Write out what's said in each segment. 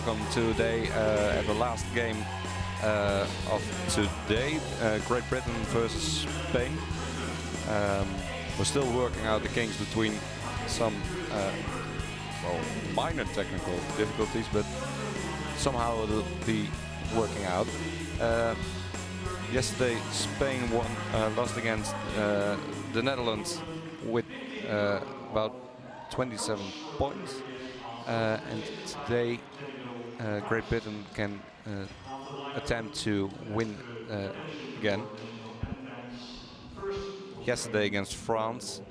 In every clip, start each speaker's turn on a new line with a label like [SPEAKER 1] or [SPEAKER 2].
[SPEAKER 1] welcome today at the last game of today, Great Britain versus Spain. We're still working out the kinks between some minor technical difficulties, but somehow it'll be working out. Yesterday, Spain lost against the Netherlands with about 27 points. And today, Great Britain can attempt to win again. Yesterday against France,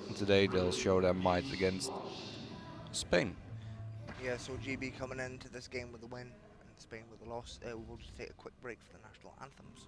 [SPEAKER 1] and today they'll show their might against Spain.
[SPEAKER 2] Yeah, so GB coming into this game with a win and Spain with a loss. We will just take a quick break for the national anthems.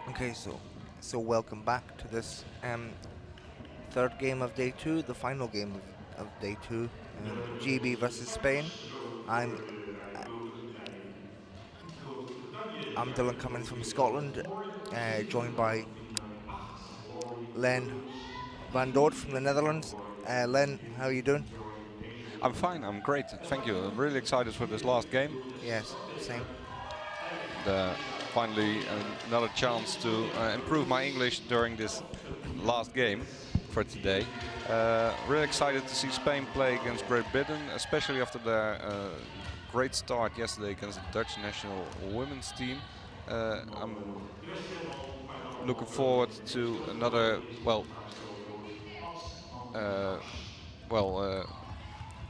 [SPEAKER 2] Okay, so welcome back to this third game of day two, the final game of day two, GB versus Spain. I'm Dylan Cummins from Scotland, joined by Len Van Doort from the Netherlands. Len, how are you doing?
[SPEAKER 1] I'm fine, I'm great, thank you. I'm really excited for this last game.
[SPEAKER 2] Yes, same.
[SPEAKER 1] Finally, another chance to improve my English during this last game for today. Really excited to see Spain play against Great Britain, especially after their great start yesterday against the Dutch national women's team. I'm looking forward to another,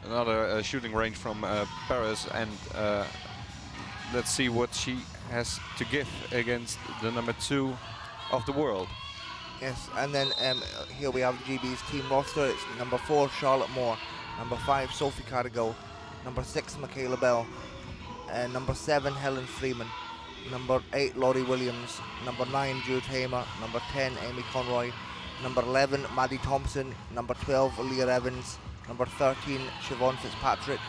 [SPEAKER 1] another shooting range from Paris, and let's see what she has to give against the number 2 of the world.
[SPEAKER 2] Yes, and then here we have GB's team roster. It's number 4, Charlotte Moore, number 5, Sophie Cardigal, number 6, Michaela Bell, number 7, Helen Freeman, number 8, Laurie Williams, number 9, Jude Hamer, number 10, Amy Conroy, number 11, Maddie Thompson, number 12, Leah Evans, number 13, Siobhan Fitzpatrick,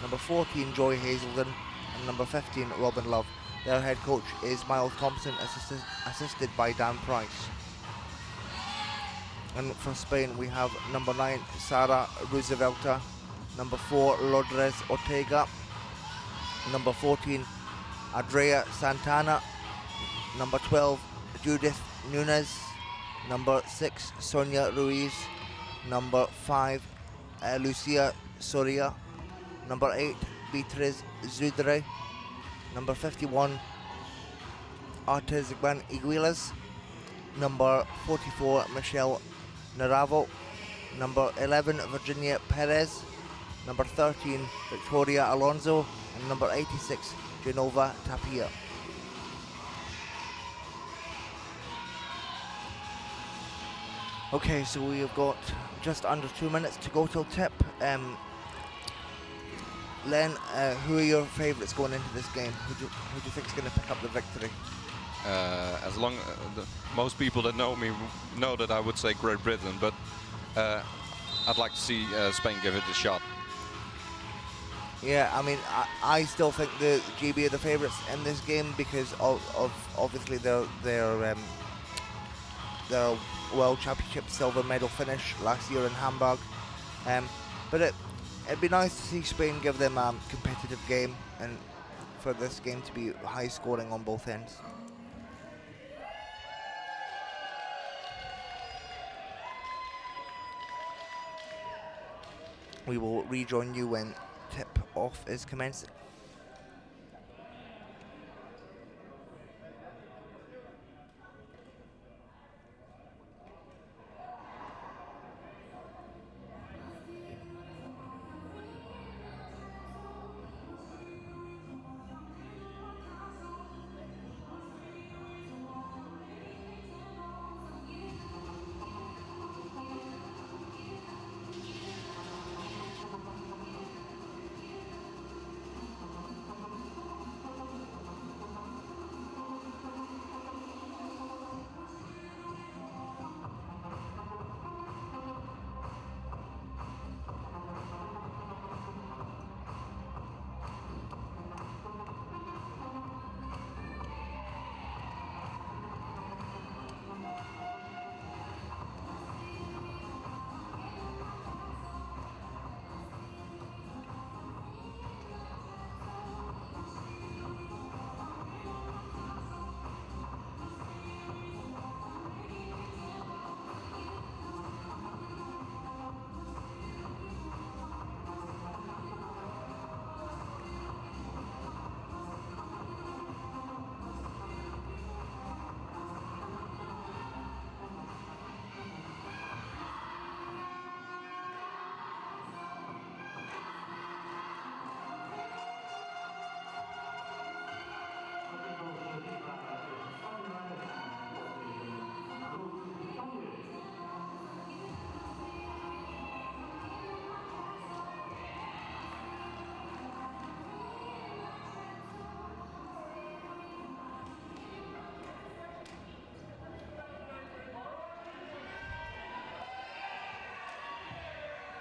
[SPEAKER 2] number 14, Joy Hazelden, and number 15, Robin Love. Their head coach is Miles Thompson, assisted by Dan Price. And for Spain, we have number 9, Sara Roosevelta, number 4, Lourdes Ortega, number 14, Andrea Santana, number 12, Judith Nunes, number 6, Sonia Ruiz, number 5, Lucia Soria, number 8, Beatriz Zudre, Number 51, Artizigban Iguilas. Number 44, Michelle Naravo. Number 11, Virginia Perez. Number 13, Victoria Alonso. And number 86, Genova Tapia. Okay, so we have got just under 2 minutes to go till tip. Len, who are your favourites going into this game? Who do you think is going to pick up the victory?
[SPEAKER 1] As long most people that know me know that I would say Great Britain, but I'd like to see Spain give it a shot.
[SPEAKER 2] Yeah, I mean, I still think the GB are the favourites in this game because of obviously their World Championship silver medal finish last year in Hamburg. But it'd be nice to see Spain give them a competitive game and for this game to be high scoring on both ends. We will rejoin you when tip off is commencing.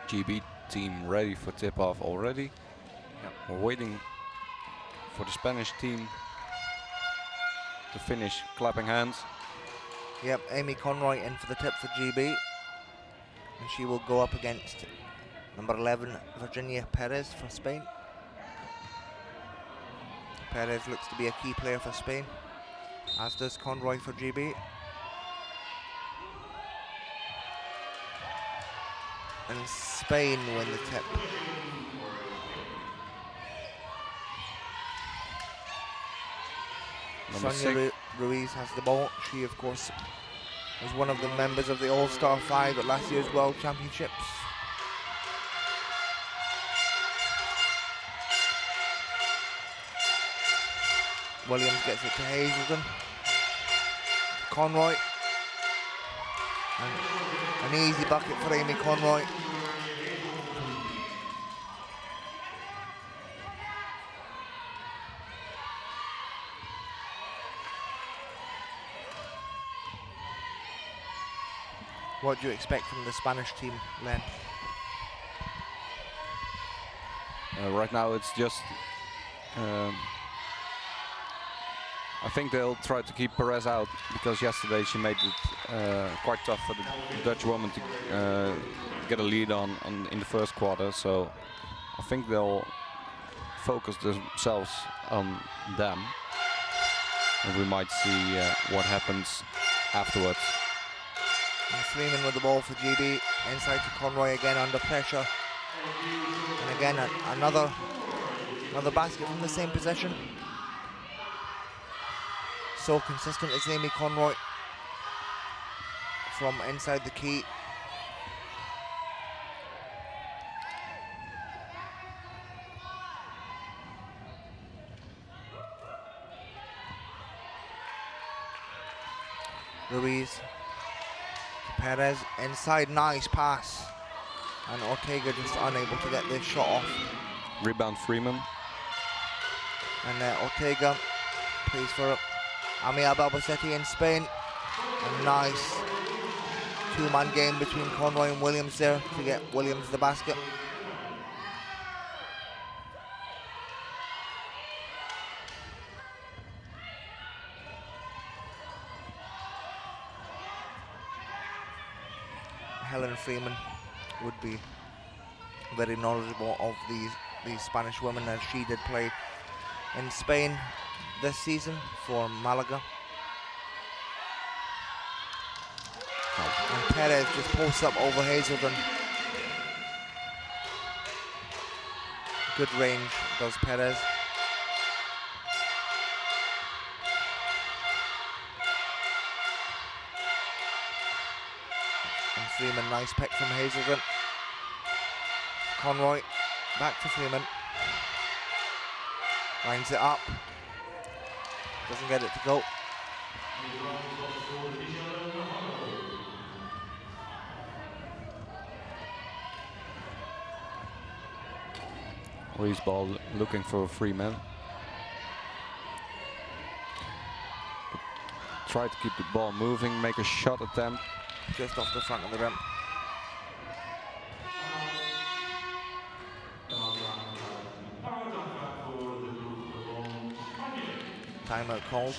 [SPEAKER 1] GB team ready for tip-off already.
[SPEAKER 2] Yep.
[SPEAKER 1] We're waiting for the Spanish team to finish clapping hands.
[SPEAKER 2] Yep, Amy Conroy in for the tip for GB. And she will go up against number 11, Virginia Perez for Spain. Perez looks to be a key player for Spain, as does Conroy for GB. And Spain win the tip. Sonia Ruiz has the ball. She, of course, was one of the members of the All-Star 5 at last year's World Championships. Williams gets it to Hazelden. Conroy. And an easy bucket for Amy Conroy. What do you expect from the Spanish team, Len?
[SPEAKER 1] Right now it's just I think they'll try to keep Perez out because yesterday she made it quite tough for the Dutch woman to get a lead on in the first quarter. So I think they'll focus themselves on them, and we might see what happens afterwards.
[SPEAKER 2] And Freeman with the ball for GB, inside to Conroy again under pressure. And again another basket from the same position. so consistent is Amy Conroy from inside the key. Ruiz, Perez, inside, nice pass. And Ortega just unable to get this shot off.
[SPEAKER 1] Rebound Freeman.
[SPEAKER 2] And Ortega plays for Amia Balbacete in Spain. A nice two-man game between Conroy and Williams there to get Williams the basket. Helen Freeman would be very knowledgeable of these Spanish women, as she did play in Spain this season for Malaga. And Perez just posts up over Hazelden. Good range does Perez. And Freeman, nice pick from Hazelden. Conroy, back to Freeman. Lines it up. Doesn't get it to go.
[SPEAKER 1] Ruiz ball looking for Freeman. Try to keep the ball moving, make a shot attempt.
[SPEAKER 2] Just off the front of the rim. Timeout called.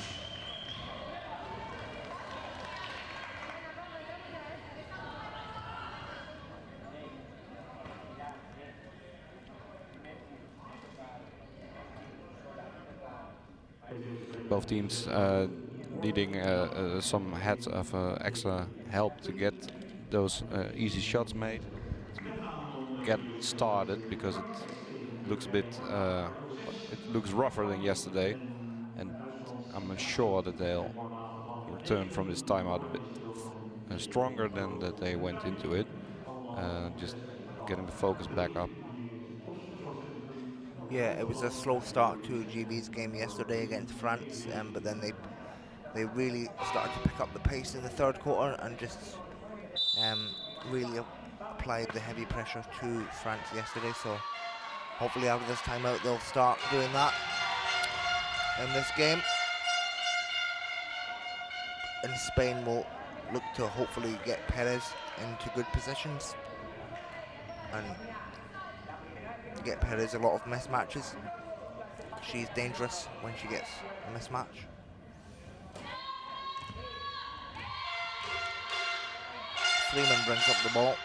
[SPEAKER 1] Both teams needing some heads of extra help to get those easy shots made. Get started, because it looks a bit, it looks rougher than yesterday, and I'm sure that they'll return from this timeout a bit stronger than that they went into it. Just getting the focus back up.
[SPEAKER 2] Yeah, it was a slow start to GB's game yesterday against France, but then they really started to pick up the pace in the third quarter and just really applied the heavy pressure to France yesterday. So hopefully out of this timeout they'll start doing that in this game. And Spain will look to hopefully get Perez into good positions and get Perez a lot of mismatches. She's dangerous when she gets a mismatch. Freeman brings up the ball.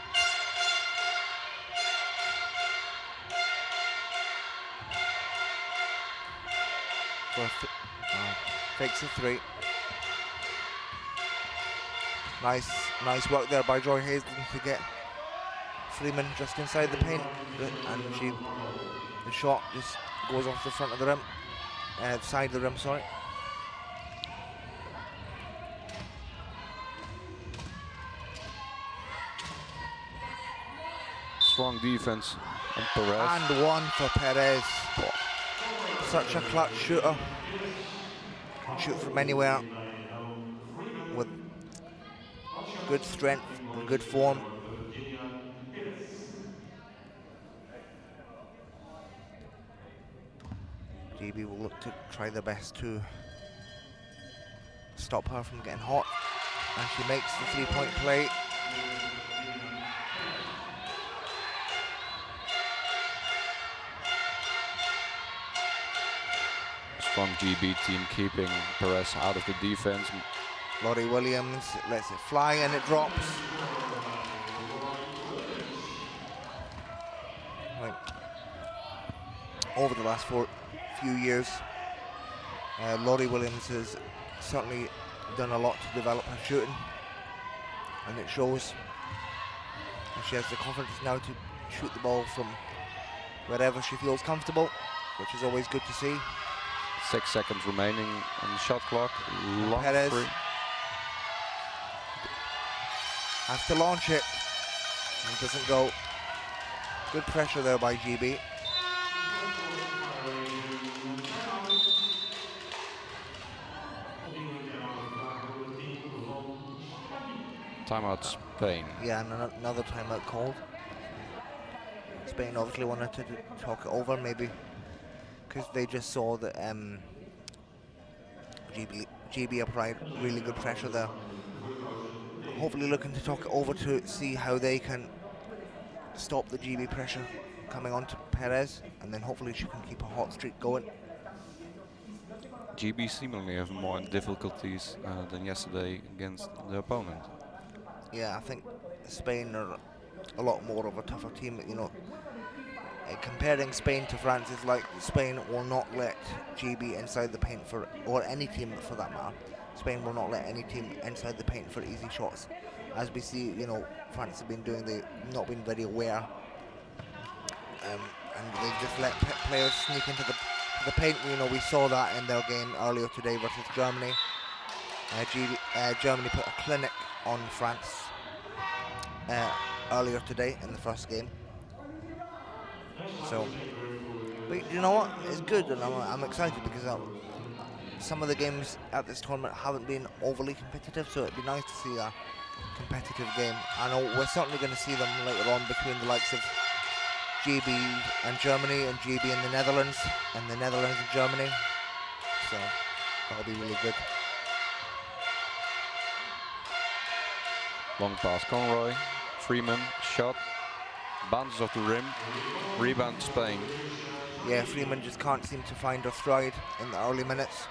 [SPEAKER 2] Fakes a three. Nice work there by Joy Hazelden to get Freeman just inside the paint, and the shot just goes off the front of the rim, side of the rim, sorry.
[SPEAKER 1] Strong defense on Perez.
[SPEAKER 2] And one for Perez. Such a clutch shooter. Can shoot from anywhere with good strength and good form. GB will look to try their best to stop her from getting hot, and she makes the three-point play.
[SPEAKER 1] Strong GB team keeping Perez out of the defense.
[SPEAKER 2] Laurie Williams lets it fly and it drops. Right. Over the last few years, Laurie Williams has certainly done a lot to develop her shooting, and it shows. And she has the confidence now to shoot the ball from wherever she feels comfortable, which is always good to see.
[SPEAKER 1] 6 seconds remaining on the shot clock. Long
[SPEAKER 2] Perez
[SPEAKER 1] free.
[SPEAKER 2] has to launch it. It doesn't go. Good pressure there by GB.
[SPEAKER 1] Timeout Spain.
[SPEAKER 2] Yeah, and another timeout called. Spain obviously wanted to talk it over, maybe because they just saw that GB applied really good pressure there. Hopefully looking to talk it over to see how they can stop the GB pressure coming on to Perez, and then hopefully she can keep a hot streak going.
[SPEAKER 1] GB seemingly have more difficulties than yesterday against the opponent.
[SPEAKER 2] Yeah, I think Spain are a lot more of a tougher team. You know, comparing Spain to France is like Spain will not let GB inside the paint for, or any team for that matter. Spain will not let any team inside the paint for easy shots. As we see, you know, France have been doing, they've not been very aware, and they've just let players sneak into the paint. You know, we saw that in their game earlier today versus Germany. Germany put a clinic on France earlier today in the first game. So, but you know what? It's good, and I'm excited because some of the games at this tournament haven't been overly competitive, so it'd be nice to see a competitive game. I know we're certainly going to see them later on between the likes of GB and Germany, and GB and the Netherlands, and the Netherlands and Germany. So that'll be really good.
[SPEAKER 1] Long pass Conroy. Freeman shot. Bounces off the rim. Rebound Spain.
[SPEAKER 2] Yeah, Freeman just can't seem to find her stride in the early minutes.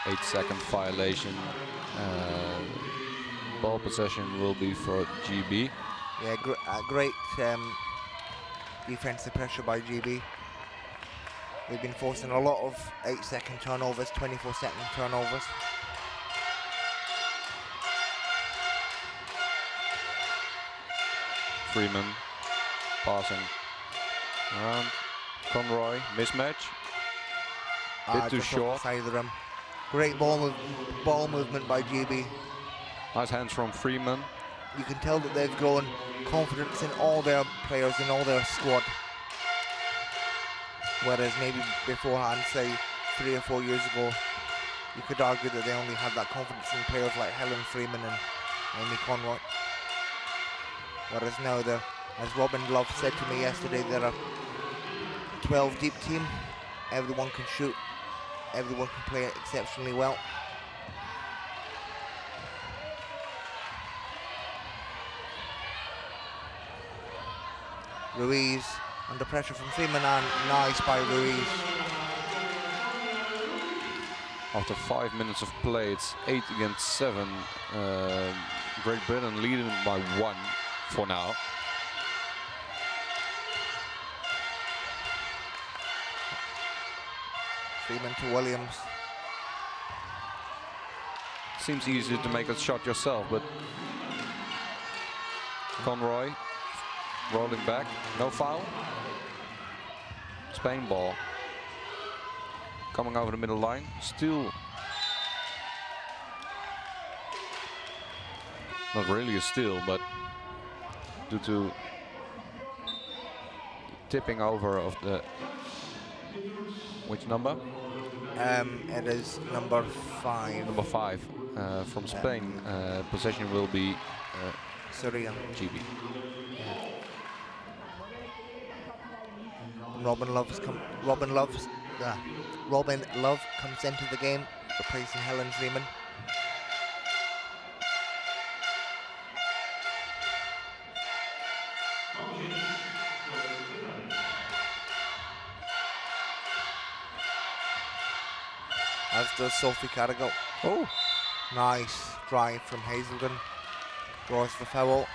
[SPEAKER 1] Eight-second violation. Ball possession will be for GB.
[SPEAKER 2] Yeah, great defensive pressure by GB. We've been forcing a lot of 8-second turnovers, 24-second turnovers.
[SPEAKER 1] Freeman passing around. Conroy, mismatch. Bit too
[SPEAKER 2] Just off
[SPEAKER 1] short.
[SPEAKER 2] the side of the rim. Great ball movement by GB.
[SPEAKER 1] Nice hands from Freeman.
[SPEAKER 2] You can tell that they've grown confidence in all their players, in all their squad. Whereas maybe beforehand, say 3 or 4 years ago, you could argue that they only had that confidence in players like Helen Freeman and Amy Conroy. Whereas now, as Robin Love said to me yesterday, they're a 12-deep team. Everyone can shoot. Everyone can play it exceptionally well. Ruiz under pressure from Freeman, and nice by Ruiz.
[SPEAKER 1] After 5 minutes of play, it's 8 against 7. Great Britain leading by 1 for now.
[SPEAKER 2] Freeman to Williams.
[SPEAKER 1] Seems easier to make a shot yourself, but Conroy rolling back, no foul. Spain ball. Coming over the middle line, still not really a steal, but due to tipping over of the, which number?
[SPEAKER 2] It is number 5.
[SPEAKER 1] Number 5 from Spain. Possession will be
[SPEAKER 2] Syria.
[SPEAKER 1] GB.
[SPEAKER 2] Robin Love comes into the game, replacing Helen Freeman. As does Sophie Carrigal.
[SPEAKER 1] Oh,
[SPEAKER 2] Nice drive from Hazelden. Draws the foul.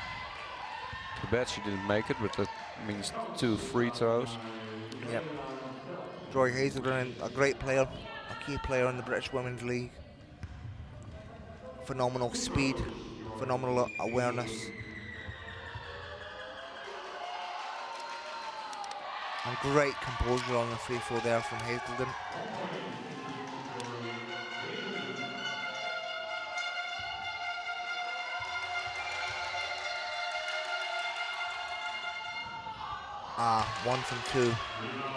[SPEAKER 1] too bad she didn't make it, but that means 2 free throws.
[SPEAKER 2] Yep. Joy Hazelden, a great player, a key player in the British Women's League. Phenomenal speed, phenomenal awareness. And great composure on the free throw there from Hazelden. One from two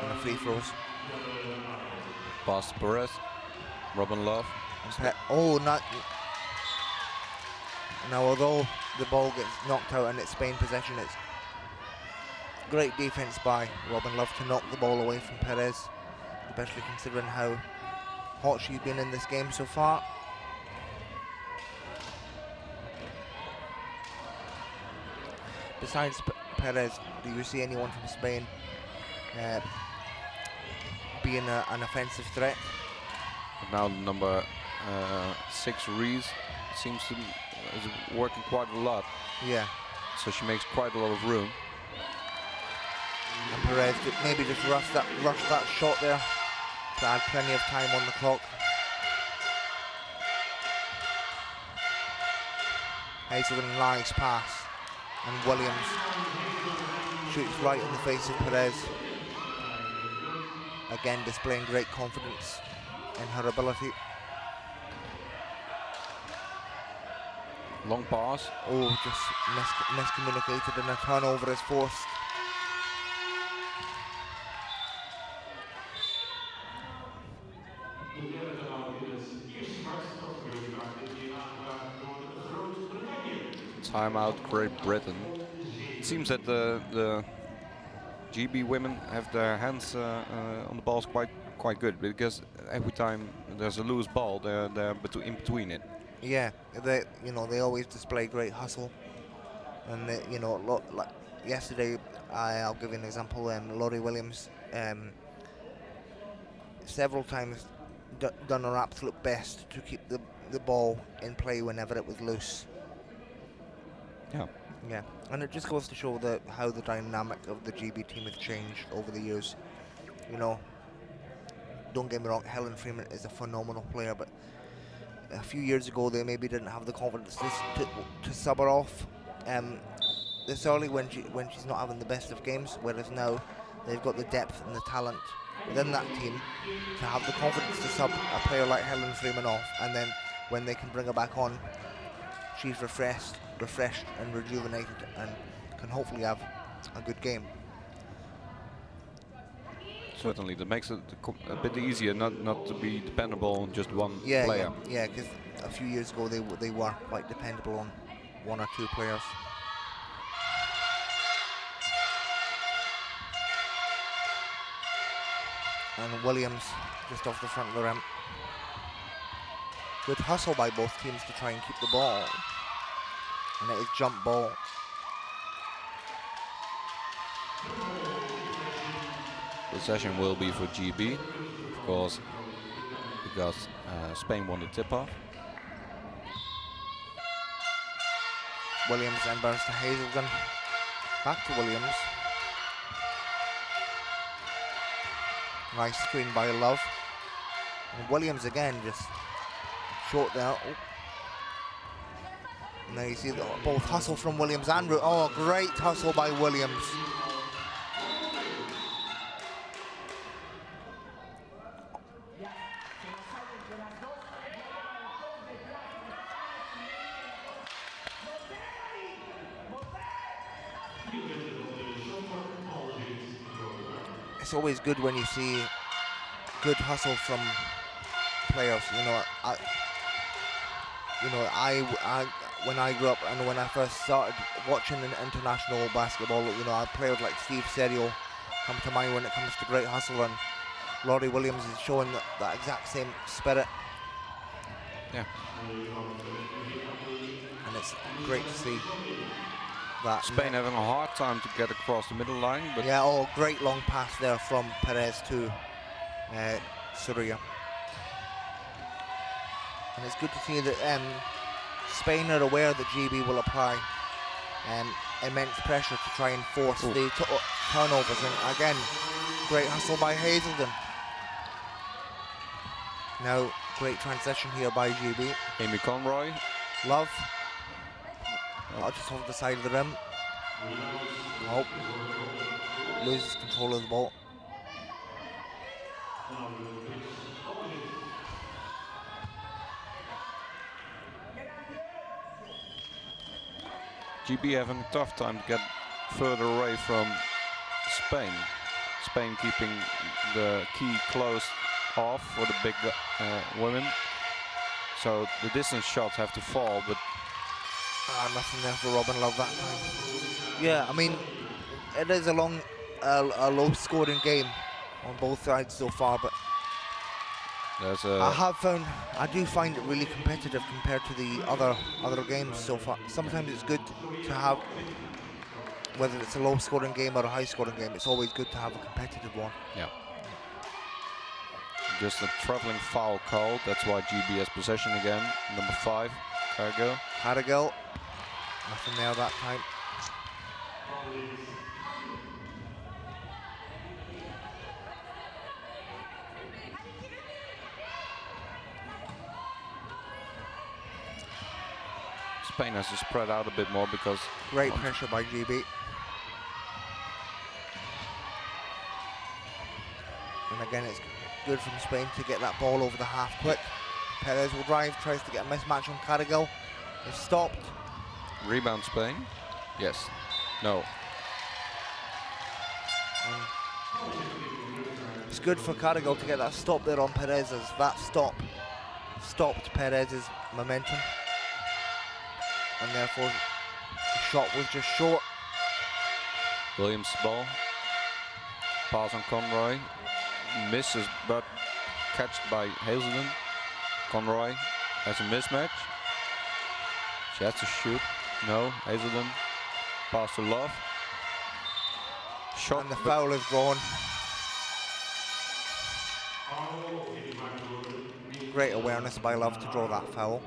[SPEAKER 2] on the free throws.
[SPEAKER 1] Pass to Perez. Robin Love.
[SPEAKER 2] Oh, not now. Although the ball gets knocked out and it's Spain possession, it's great defense by Robin Love to knock the ball away from Perez, especially considering how hot she's been in this game so far. Besides Perez, do you see anyone from Spain being an offensive threat?
[SPEAKER 1] Now number 6 Reese seems to is working quite a lot.
[SPEAKER 2] Yeah.
[SPEAKER 1] So she makes quite a lot of room.
[SPEAKER 2] And Perez maybe just rush that shot there to add plenty of time on the clock. Hazelden, nice pass, and Williams shoots right in the face of Perez. Again, displaying great confidence in her ability.
[SPEAKER 1] Long pass.
[SPEAKER 2] Oh, just miscommunicated and a turnover is forced.
[SPEAKER 1] Timeout, Great Britain. It seems that the GB women have their hands on the balls quite good, because every time there's a loose ball, they're in between it.
[SPEAKER 2] Yeah, they always display great hustle, and like yesterday, I'll give you an example. Laurie Williams, several times done her absolute best to keep the ball in play whenever it was loose.
[SPEAKER 1] Yeah.
[SPEAKER 2] Yeah, and it just goes to show how the dynamic of the GB team has changed over the years. Don't get me wrong, Helen Freeman is a phenomenal player, but a few years ago they maybe didn't have the confidence to sub her off this early when she's not having the best of games, whereas now they've got the depth and the talent within that team to have the confidence to sub a player like Helen Freeman off, and then when they can bring her back on, she's refreshed and rejuvenated and can hopefully have a good game.
[SPEAKER 1] Certainly, that makes it a bit easier not to be dependable on just one player.
[SPEAKER 2] Yeah, because a few years ago they were quite dependable on one or two players. And Williams just off the front of the rim. Good hustle by both teams to try and keep the ball. And it is jump ball.
[SPEAKER 1] Possession will be for GB, of course, because Spain won the tip-off.
[SPEAKER 2] Williams then bounce to Hazelden. Back to Williams. Nice screen by Love. And Williams again just short there. Oh. And there you see both hustle from Williams and Root. Oh, great hustle by Williams. It's always good when you see good hustle from players. When I grew up and when I first started watching international basketball, I played like Steve Serio come to mind when it comes to great hustle, and Laurie Williams is showing that exact same spirit.
[SPEAKER 1] Yeah.
[SPEAKER 2] And it's great to see that.
[SPEAKER 1] Spain having a hard time to get across the middle line, but
[SPEAKER 2] yeah, great long pass there from Perez to Surya. And it's good to see that Spain are aware that GB will apply immense pressure to try and force the turnovers. And again, great hustle by Hazelden. Now, great transition here by GB.
[SPEAKER 1] Amy Conroy.
[SPEAKER 2] Love. Just off the side of the rim. Oh, loses control of the ball.
[SPEAKER 1] GB having a tough time to get further away from Spain. Spain keeping the key closed off for the big women. So the distance shots have to fall, but
[SPEAKER 2] Nothing there for Robin Love that time. Yeah, I mean, it is a low-scoring game on both sides so far, but
[SPEAKER 1] there's
[SPEAKER 2] I do find it really competitive compared to the other games so far. Sometimes it's good to have, whether it's a low-scoring game or a high-scoring game, it's always good to have a competitive one.
[SPEAKER 1] Yeah. Just a traveling foul called. That's why GB has possession again. Number 5, Cargill.
[SPEAKER 2] Cargill, nothing there that time.
[SPEAKER 1] Spain has to spread out a bit more because
[SPEAKER 2] Great pressure by GB. And again, it's good from Spain to get that ball over the half quick. Perez will drive, tries to get a mismatch on Cargill. It's stopped.
[SPEAKER 1] Rebound Spain. Yes. No.
[SPEAKER 2] It's good for Cargill to get that stop there on Perez, as that stop stopped Perez's momentum. And therefore, the shot was just short.
[SPEAKER 1] Williams ball. Pass on Conroy. Misses, but catched by Hazelden. Conroy has a mismatch. She has to shoot. No, Hazelden. Pass to Love. Shot.
[SPEAKER 2] And the foul is gone. Great awareness by Love to draw that foul.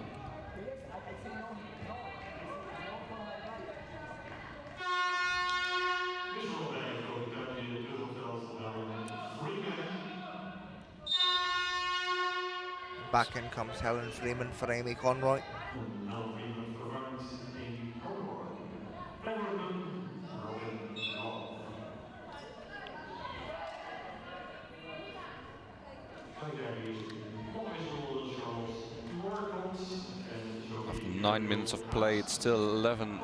[SPEAKER 2] Back in comes Helen Freeman for Amy Conroy.
[SPEAKER 1] After 9 minutes of play, it's still 11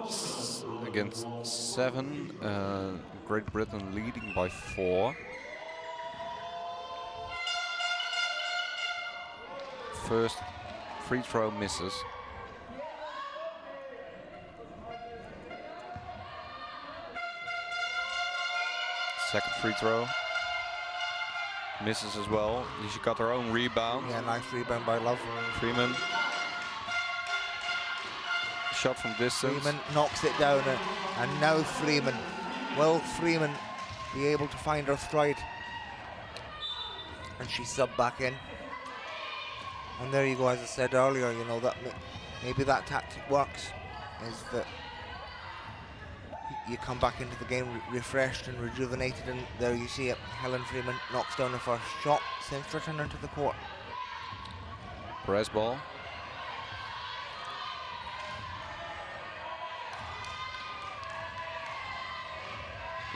[SPEAKER 1] against 7. Great Britain leading by 4. First free throw misses. Second free throw misses as well. She got her own rebound.
[SPEAKER 2] Yeah, nice rebound by Love.
[SPEAKER 1] Freeman. Shot from distance.
[SPEAKER 2] Freeman knocks it down, and now Freeman. Will Freeman be able to find her stride? And she subbed back in. And there you go, as I said earlier, you know, that maybe that tactic works, is that you come back into the game refreshed and rejuvenated, and there you see it. Helen Freeman knocks down the first shot since returning to the court.
[SPEAKER 1] Perez ball.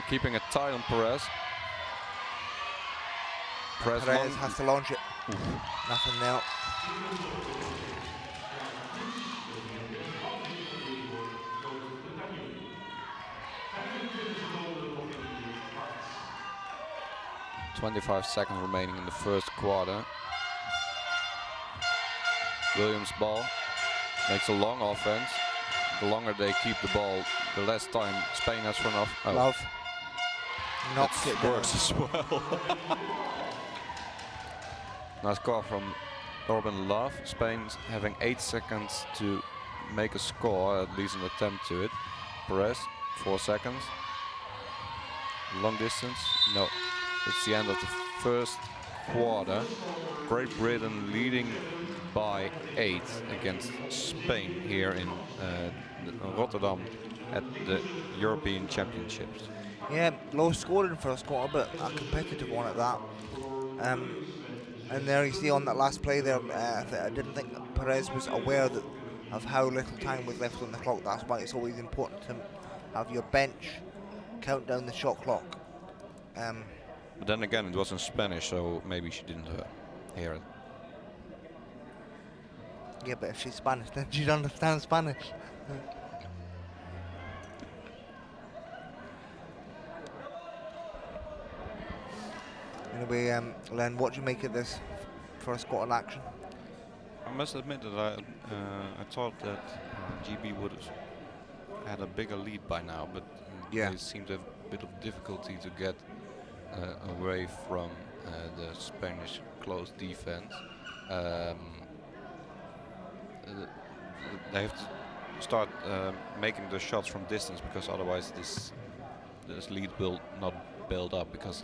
[SPEAKER 1] Keeping it tight on Perez.
[SPEAKER 2] Perez has to launch it.
[SPEAKER 1] Oof.
[SPEAKER 2] Nothing there.
[SPEAKER 1] .25 seconds remaining in the first quarter. Williams ball makes a long offense. The longer they keep the ball, the less time Spain has for enough. Oh.
[SPEAKER 2] Love knocks it down.
[SPEAKER 1] Works as well. Nice call from Robin Love. Spain's having 8 seconds to make a score, at least an attempt to it. Perez, 4 seconds. Long distance, no. It's the end of the first quarter. Great Britain leading by 8 against Spain here in Rotterdam at the European Championships.
[SPEAKER 2] Yeah, low scoring first quarter, but a competitive one at that. And there you see on that last play there, I didn't think that Perez was aware of how little time was left on the clock. That's why it's always important to have your bench count down the shot clock.
[SPEAKER 1] But then again, it was in Spanish, so maybe she didn't hear it.
[SPEAKER 2] Yeah, but if she's Spanish, then she'd understand Spanish. Anyway, Len, what do you make of this first quarter action?
[SPEAKER 1] I must admit that I thought that GB would have had a bigger lead by now, but
[SPEAKER 2] Yeah.
[SPEAKER 1] they seemed to have a bit of difficulty to get away from the Spanish close defense. They have to start making the shots from distance, because otherwise this lead will not build up, because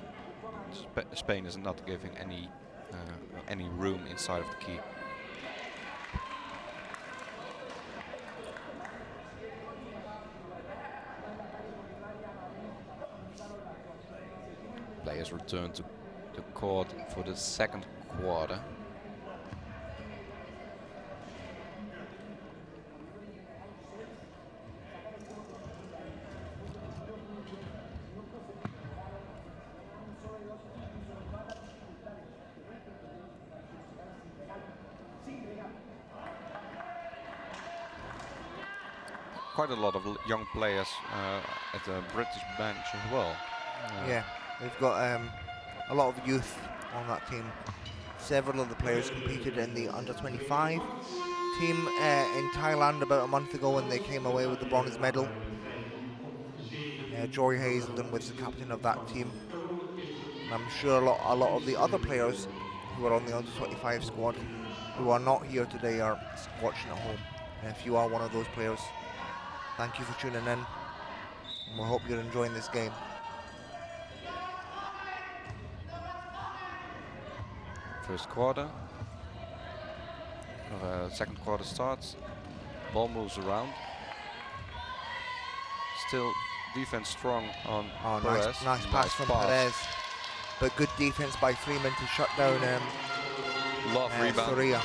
[SPEAKER 1] Spain is not giving any room inside of the key. Players return to the court for the second quarter. Quite a lot of young players at the British bench as well.
[SPEAKER 2] Yeah, they've got a lot of youth on that team. Several of the players competed in the under-25 team in Thailand about a month ago, when they came away with the bronze medal. Jory Hazelden was the captain of that team. And I'm sure a lot of the other players who are on the under-25 squad who are not here today are watching at home. And if you are one of those players, thank you for tuning in, and we hope you're enjoying this game.
[SPEAKER 1] First quarter. Second quarter starts. Ball moves around. Still defense strong on Perez.
[SPEAKER 2] Nice pass from Perez. But good defense by Freeman to shut down
[SPEAKER 1] Love rebound.
[SPEAKER 2] Soria.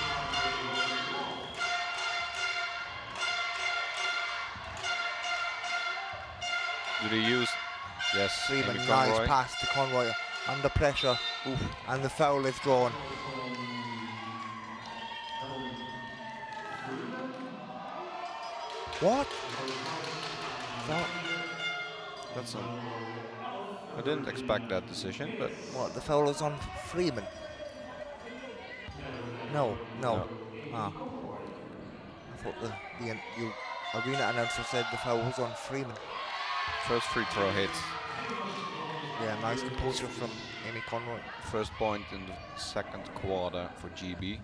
[SPEAKER 1] Do they use? Yes.
[SPEAKER 2] Freeman,
[SPEAKER 1] Amy
[SPEAKER 2] nice
[SPEAKER 1] Conroy.
[SPEAKER 2] pass to Conroy. Under pressure.
[SPEAKER 1] Oof.
[SPEAKER 2] And the foul is drawn. What?
[SPEAKER 1] That's I didn't expect that decision, but
[SPEAKER 2] What, the foul is on Freeman? No. Ah. I thought the arena announcer said the foul was on Freeman.
[SPEAKER 1] first free throw hits.
[SPEAKER 2] Yeah, nice composure from Amy Conroy.
[SPEAKER 1] First point in the second quarter for GB.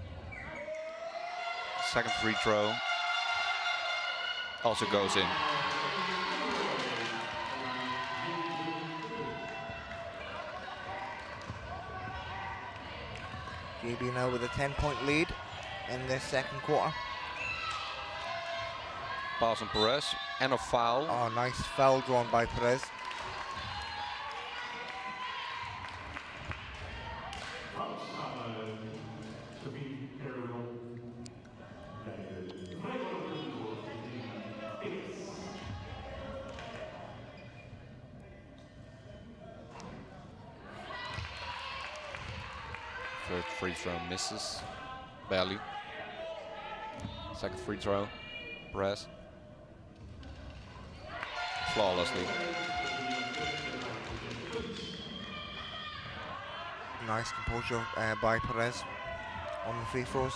[SPEAKER 1] Second free throw also goes in.
[SPEAKER 2] GB now with a 10-point lead in this second quarter.
[SPEAKER 1] Pass on Perez and a foul.
[SPEAKER 2] Oh, nice foul drawn by Perez.
[SPEAKER 1] First free throw misses, barely. Second free throw, Perez. Flawlessly.
[SPEAKER 2] Nice composure by Perez on the free throws.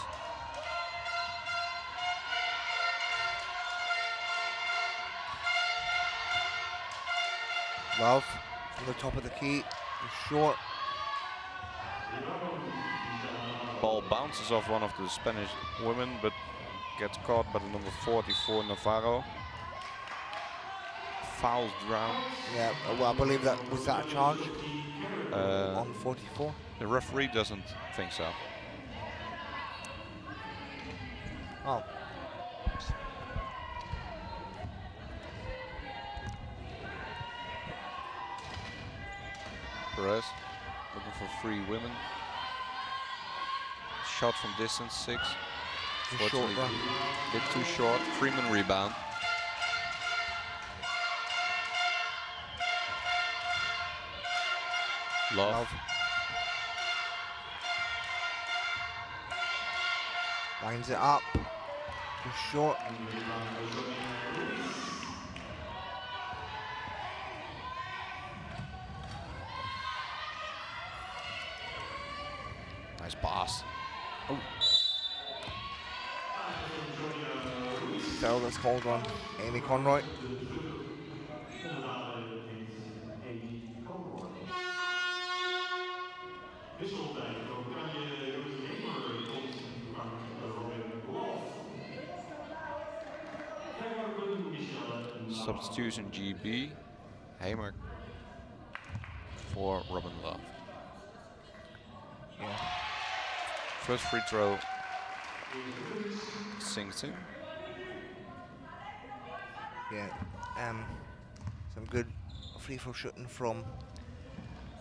[SPEAKER 2] Love from the top of the key, is short.
[SPEAKER 1] Ball bounces off one of the Spanish women, but gets caught by the number 44 Navarro. Fouls drown.
[SPEAKER 2] Yeah, well, I believe that was that a charge
[SPEAKER 1] Uh,
[SPEAKER 2] on 44.
[SPEAKER 1] the referee doesn't think so.
[SPEAKER 2] Oh,
[SPEAKER 1] Perez looking for free women. Shot from distance, 6.
[SPEAKER 2] too short
[SPEAKER 1] Fortunately,
[SPEAKER 2] run.
[SPEAKER 1] bit too short. Freeman rebound. Love.
[SPEAKER 2] Lines it up. Just short.
[SPEAKER 1] Nice pass. Oh.
[SPEAKER 2] Foul that's called on Amy Conroy.
[SPEAKER 1] Substitution GB. Hamer for Robin Love.
[SPEAKER 2] Yeah.
[SPEAKER 1] First free throw. Singleton.
[SPEAKER 2] Yeah. Some good free throw shooting from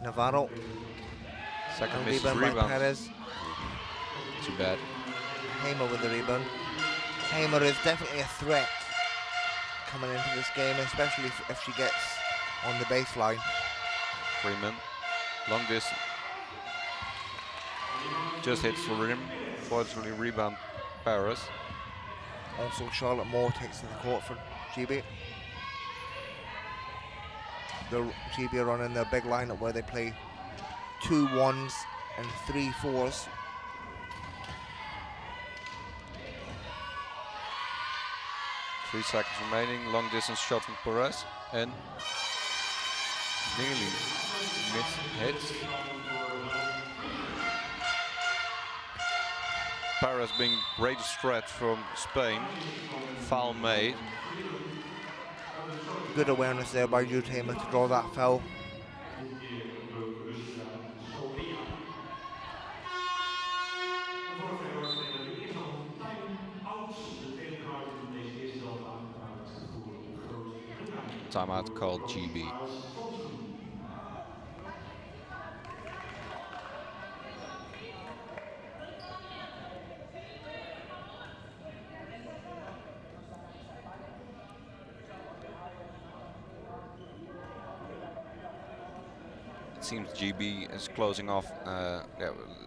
[SPEAKER 2] Navarro.
[SPEAKER 1] Second
[SPEAKER 2] And
[SPEAKER 1] misses
[SPEAKER 2] rebound by
[SPEAKER 1] rebound.
[SPEAKER 2] Perez.
[SPEAKER 1] Too bad.
[SPEAKER 2] Hamer with the rebound. Hamer is definitely a threat coming into this game, especially if she gets on the baseline.
[SPEAKER 1] Freeman. Long distance. Just hits the rim. Fortunately, rebound Paris.
[SPEAKER 2] Also, Charlotte Moore takes to the court for GB. The GB are running their big lineup where they play 2 1s and 3 4s.
[SPEAKER 1] Three seconds remaining. Long distance shot from Perez. And nearly missed hits. Perez being greatest threat from Spain. Foul made.
[SPEAKER 2] Good awareness there by Jude Hamer to draw that foul.
[SPEAKER 1] Timeout called GB. It seems GB is closing off,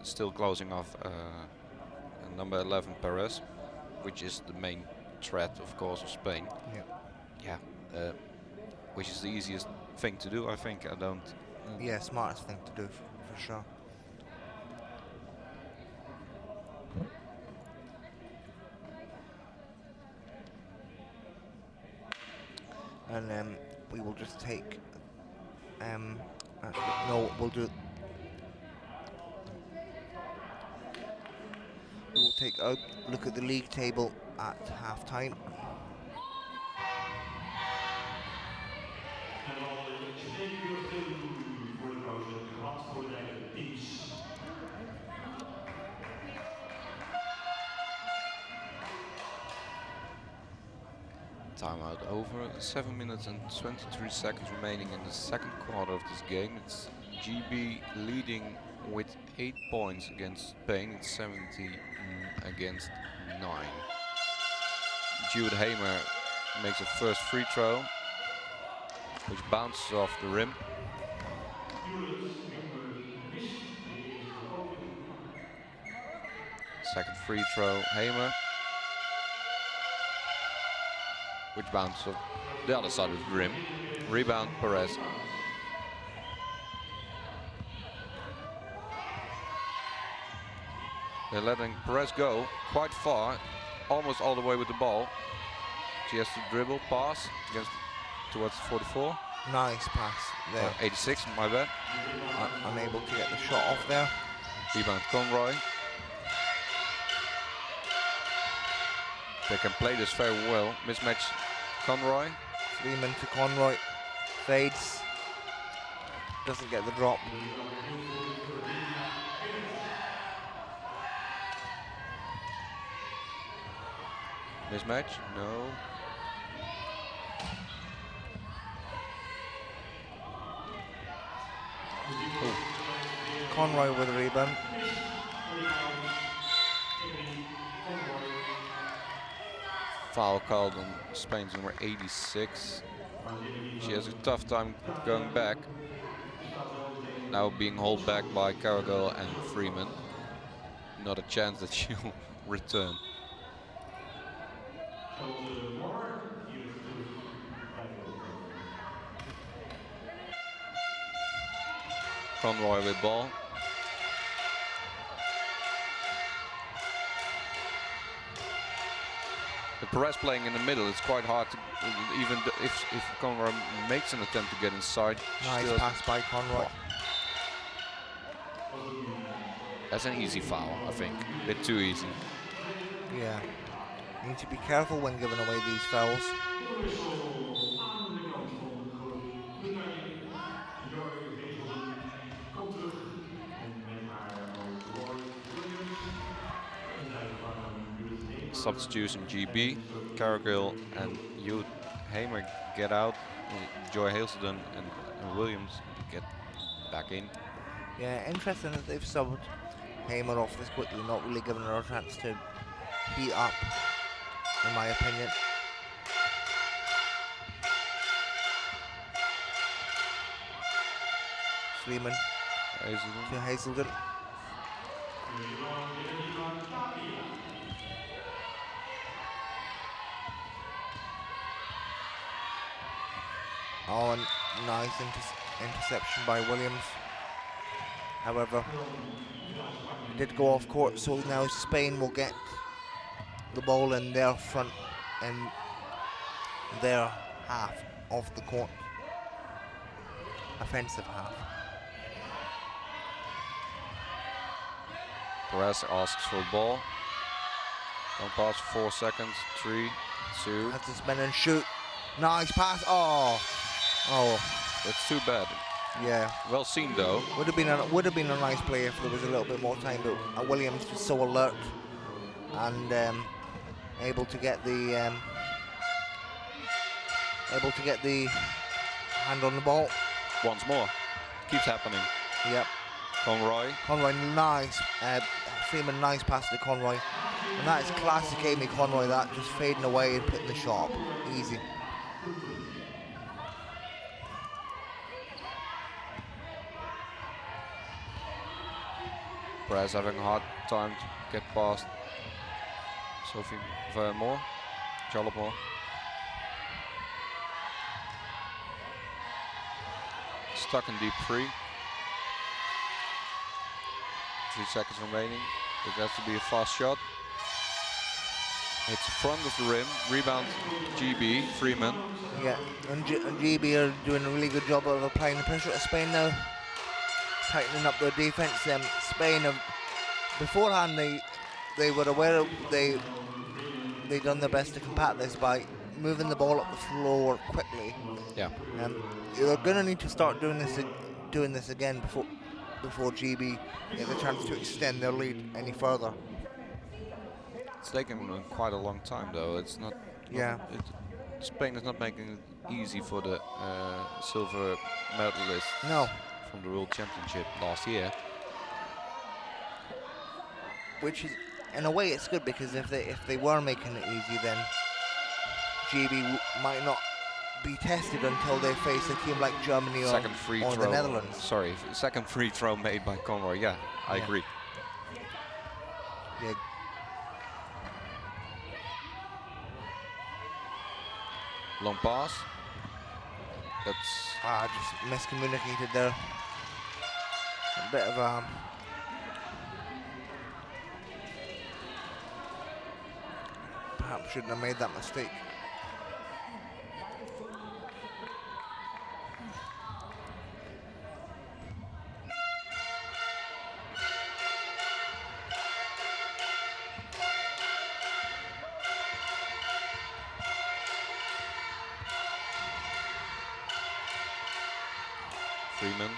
[SPEAKER 1] still closing off number 11 Perez, which is the main threat, of course, of Spain.
[SPEAKER 2] Yeah.
[SPEAKER 1] Yeah, which is the easiest thing to do, I think. I don't.
[SPEAKER 2] Yeah, smartest thing to do for sure. And we will just take. Actually, no, we'll do. We will take a look at the league table at halftime.
[SPEAKER 1] Timeout over. 7 minutes and 23 seconds remaining in the second quarter of this game. It's GB leading with 8 points against Spain. It's 70 against 9. Jude Hamer makes a first free throw, which bounces off the rim. Second free throw, Hamer, which bounces off the other side of the rim. Rebound, Perez. They're letting Perez go quite far, almost all the way with the ball. She has to dribble, pass against towards 44.
[SPEAKER 2] Nice pass there.
[SPEAKER 1] 86, my bad.
[SPEAKER 2] Unable to get the shot off there.
[SPEAKER 1] Rebound, Conroy. They can play this very well. Mismatch, Conroy.
[SPEAKER 2] Freeman to Conroy. Fades. Doesn't get the drop.
[SPEAKER 1] Mismatch, no. Ooh.
[SPEAKER 2] Conroy with a rebound.
[SPEAKER 1] Foul called on Spain's number 86. She has a tough time going back. Now being held back by Cargill and Freeman. Not a chance that she'll return. Conroy with ball. The Perez playing in the middle, it's quite hard to, even if Conroy makes an attempt to get inside.
[SPEAKER 2] Nice pass by Conroy.
[SPEAKER 1] That's an easy foul, I think. A bit too easy.
[SPEAKER 2] Yeah. You need to be careful when giving away these fouls.
[SPEAKER 1] Substitution GB, Cargill and Youth Hamer get out. Joy Hazelden and Williams get back in.
[SPEAKER 2] Yeah, interesting that they've subbed Hamer off this quickly, not really giving her a chance to heat up, in my opinion. Freeman to Hazelden. Oh, and nice interception by Williams. However, it did go off court, so now Spain will get the ball in their front and their half of the court. Offensive half.
[SPEAKER 1] Perez asks for the ball. Don't pass 4 seconds. 3, 2.
[SPEAKER 2] Has to spin and shoot. Nice pass. Oh. Oh.
[SPEAKER 1] That's too bad.
[SPEAKER 2] Yeah.
[SPEAKER 1] Well seen though.
[SPEAKER 2] Would have been a nice play if there was a little bit more time, but Williams was so alert and able to get the hand on the ball.
[SPEAKER 1] Once more. Keeps happening.
[SPEAKER 2] Yep.
[SPEAKER 1] Conroy.
[SPEAKER 2] Conroy, nice. Freeman, nice pass to Conroy. And that is classic Amy Conroy, that just fading away and putting the shot up. Easy.
[SPEAKER 1] Perez having a hard time to get past Sophie Vermore. Charlotte. Stuck in deep 3. 3 seconds remaining. It has to be a fast shot. It's front of the rim. Rebound GB, Freeman.
[SPEAKER 2] Yeah, and GB are doing a really good job of applying the pressure to Spain now. Tightening up their defense. Spain have, beforehand they were aware of, they done their best to combat this by moving the ball up the floor quickly.
[SPEAKER 1] Yeah.
[SPEAKER 2] They're gonna need to start doing this again before GB get the chance to extend their lead any further.
[SPEAKER 1] It's taken quite a long time though. It's not.
[SPEAKER 2] Yeah.
[SPEAKER 1] Spain is not making it easy for the silver medalists.
[SPEAKER 2] No.
[SPEAKER 1] From the World Championship last year.
[SPEAKER 2] Which is, in a way, it's good because if they were making it easy, then GB might not be tested until they face a team like Germany or the Netherlands.
[SPEAKER 1] Sorry, second free throw made by Conroy. Yeah, I agree.
[SPEAKER 2] Yeah.
[SPEAKER 1] Long pass. That's
[SPEAKER 2] just miscommunicated there. A bit of perhaps shouldn't have made that mistake.
[SPEAKER 1] Freeman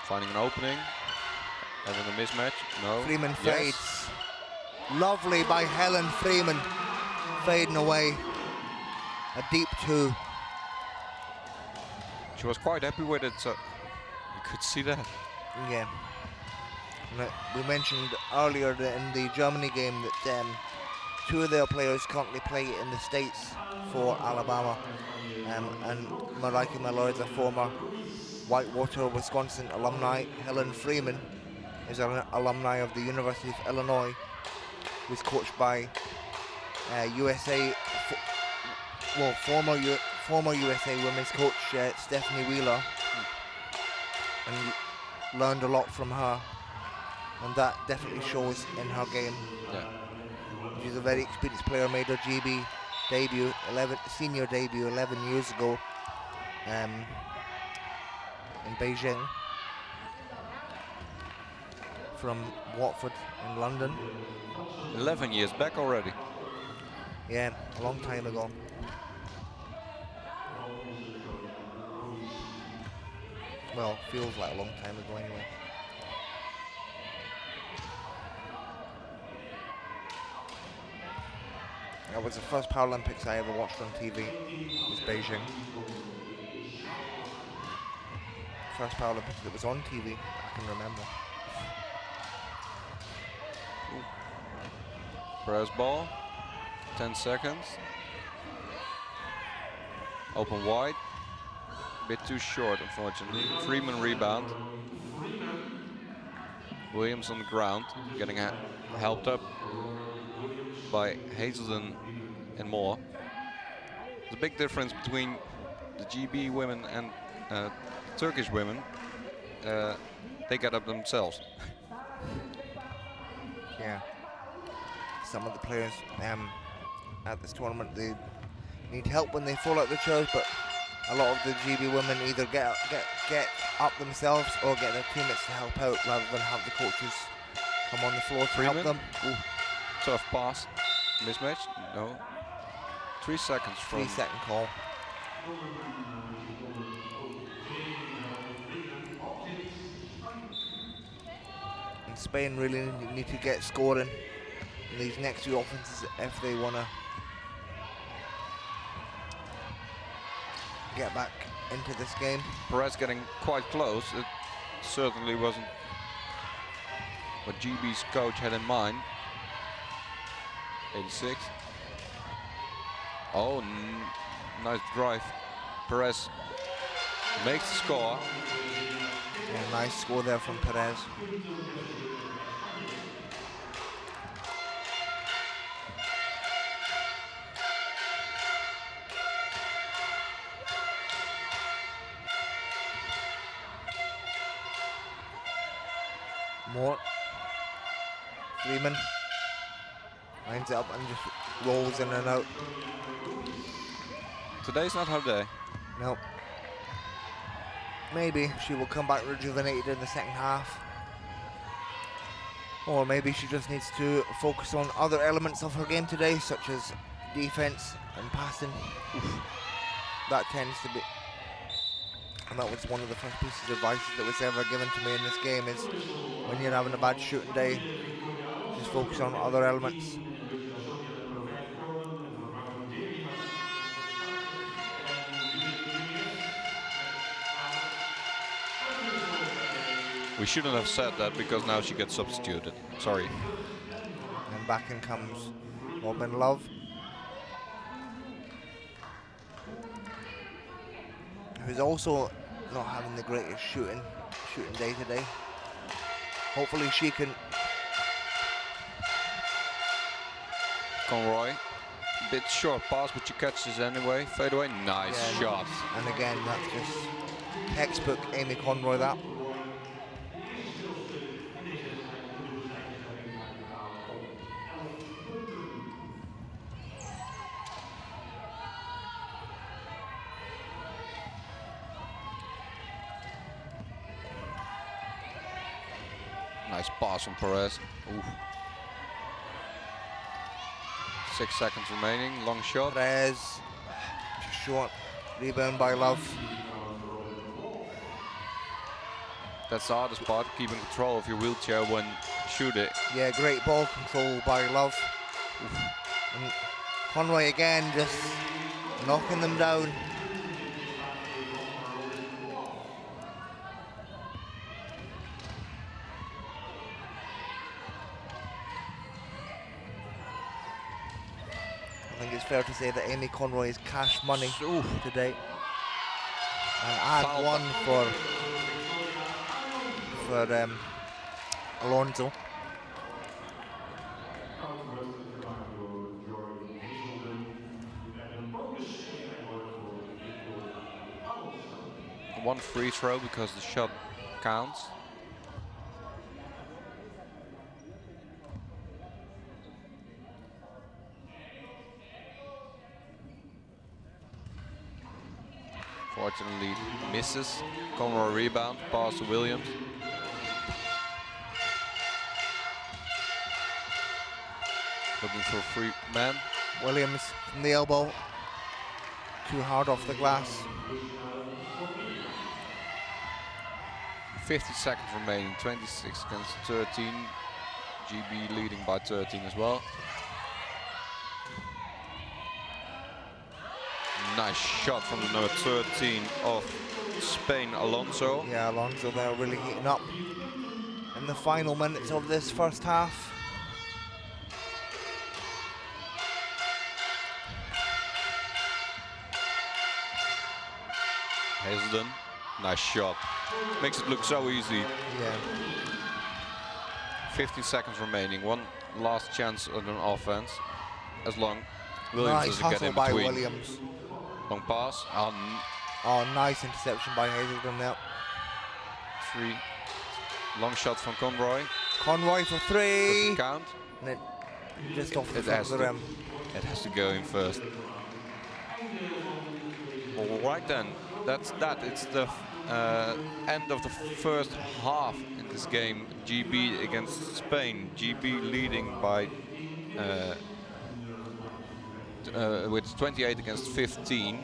[SPEAKER 1] finding an opening, having a mismatch. No.
[SPEAKER 2] Freeman fades. Lovely by Helen Freeman, fading away. A deep 2.
[SPEAKER 1] She was quite happy with it, so you could see that.
[SPEAKER 2] Yeah. We mentioned earlier that in the Germany game that two of their players currently play in the States for Alabama. And Marika Miller is a former Whitewater, Wisconsin alumni. Helen Freeman is an alumni of the University of Illinois, who's coached by USA, former USA women's coach Stephanie Wheeler, and learned a lot from her, and that definitely shows in her game.
[SPEAKER 1] Yeah.
[SPEAKER 2] She's a very experienced player, made her GB debut, senior debut 11 years ago in Beijing from Watford in London.
[SPEAKER 1] 11 years back already.
[SPEAKER 2] Yeah, a long time ago. Well, feels like a long time ago anyway. That was the first Paralympics I ever watched on TV, was Beijing. First Paralympics that was on TV, I can remember.
[SPEAKER 1] Press ball, 10 seconds. Open wide, bit too short unfortunately. Freeman rebound. Williams on the ground, getting helped up by Hazelden and Moore. The big difference between the GB women and Turkish women, they get up themselves.
[SPEAKER 2] Yeah. Some of the players at this tournament, they need help when they fall out the chairs, but a lot of the GB women either get up themselves or get their teammates to help out rather than have the coaches come on the floor to help them.
[SPEAKER 1] Ooh, tough pass. Mismatch? No. 3 seconds from...
[SPEAKER 2] 3 second call. And Spain really need to get scoring in these next few offenses if they want to get back into this game.
[SPEAKER 1] Perez getting quite close. It certainly wasn't what GB's coach had in mind. 86. Oh, nice drive. Perez makes the score.
[SPEAKER 2] Yeah, nice score there from Perez. Moore. Freeman lines it up and just rolls in and out.
[SPEAKER 1] Today's not her day.
[SPEAKER 2] Nope. Maybe she will come back rejuvenated in the second half. Or maybe she just needs to focus on other elements of her game today, such as defense and passing. That tends to be... And that was one of the first pieces of advice that was ever given to me in this game, is when you're having a bad shooting day, just focus on other elements.
[SPEAKER 1] We shouldn't have said that because now she gets substituted. Sorry.
[SPEAKER 2] And back in comes Robin Love, who's also not having the greatest shooting day today. Hopefully she can...
[SPEAKER 1] Conroy, bit short pass, but she catches anyway. Fade away, nice shot.
[SPEAKER 2] And again, that's just textbook Amy Conroy, that.
[SPEAKER 1] Nice pass from Perez. Ooh. 6 seconds remaining, long shot.
[SPEAKER 2] Perez, just short, rebound by Love.
[SPEAKER 1] That's the hardest part, keeping control of your wheelchair when shoot it.
[SPEAKER 2] Yeah, great ball control by Love. And Conroy again, just knocking them down. I think it's fair to say that Amy Conroy is cash money
[SPEAKER 1] Oof.
[SPEAKER 2] today. And add
[SPEAKER 1] Foul.
[SPEAKER 2] one for Alonso.
[SPEAKER 1] One free throw because the shot counts. Fortunately misses. Conroy rebound, pass to Williams. Looking for a free man.
[SPEAKER 2] Williams from the elbow. Too hard off the glass.
[SPEAKER 1] 50 seconds remaining, 26 against 13. GB leading by 13 as well. Nice shot from the number 13 of Spain, Alonso.
[SPEAKER 2] Yeah, Alonso there really heating up in the final minutes of this first half.
[SPEAKER 1] Hazelden, nice shot. Makes it look so easy.
[SPEAKER 2] Yeah.
[SPEAKER 1] 15 seconds remaining, one last chance on an offense. As long Williams
[SPEAKER 2] Nice
[SPEAKER 1] doesn't get
[SPEAKER 2] hustle
[SPEAKER 1] in
[SPEAKER 2] by
[SPEAKER 1] between.
[SPEAKER 2] Williams.
[SPEAKER 1] Long pass, on
[SPEAKER 2] Oh, nice interception by Hazelden there.
[SPEAKER 1] 3. Long shot from Conroy.
[SPEAKER 2] Conroy for three.
[SPEAKER 1] Doesn't count.
[SPEAKER 2] And it just off the
[SPEAKER 1] It
[SPEAKER 2] front
[SPEAKER 1] has
[SPEAKER 2] of the
[SPEAKER 1] to.
[SPEAKER 2] rim.
[SPEAKER 1] It has to go in first. All right then, that's that. It's the end of the first half in this game. GB against Spain. GB leading by with 28 against 15.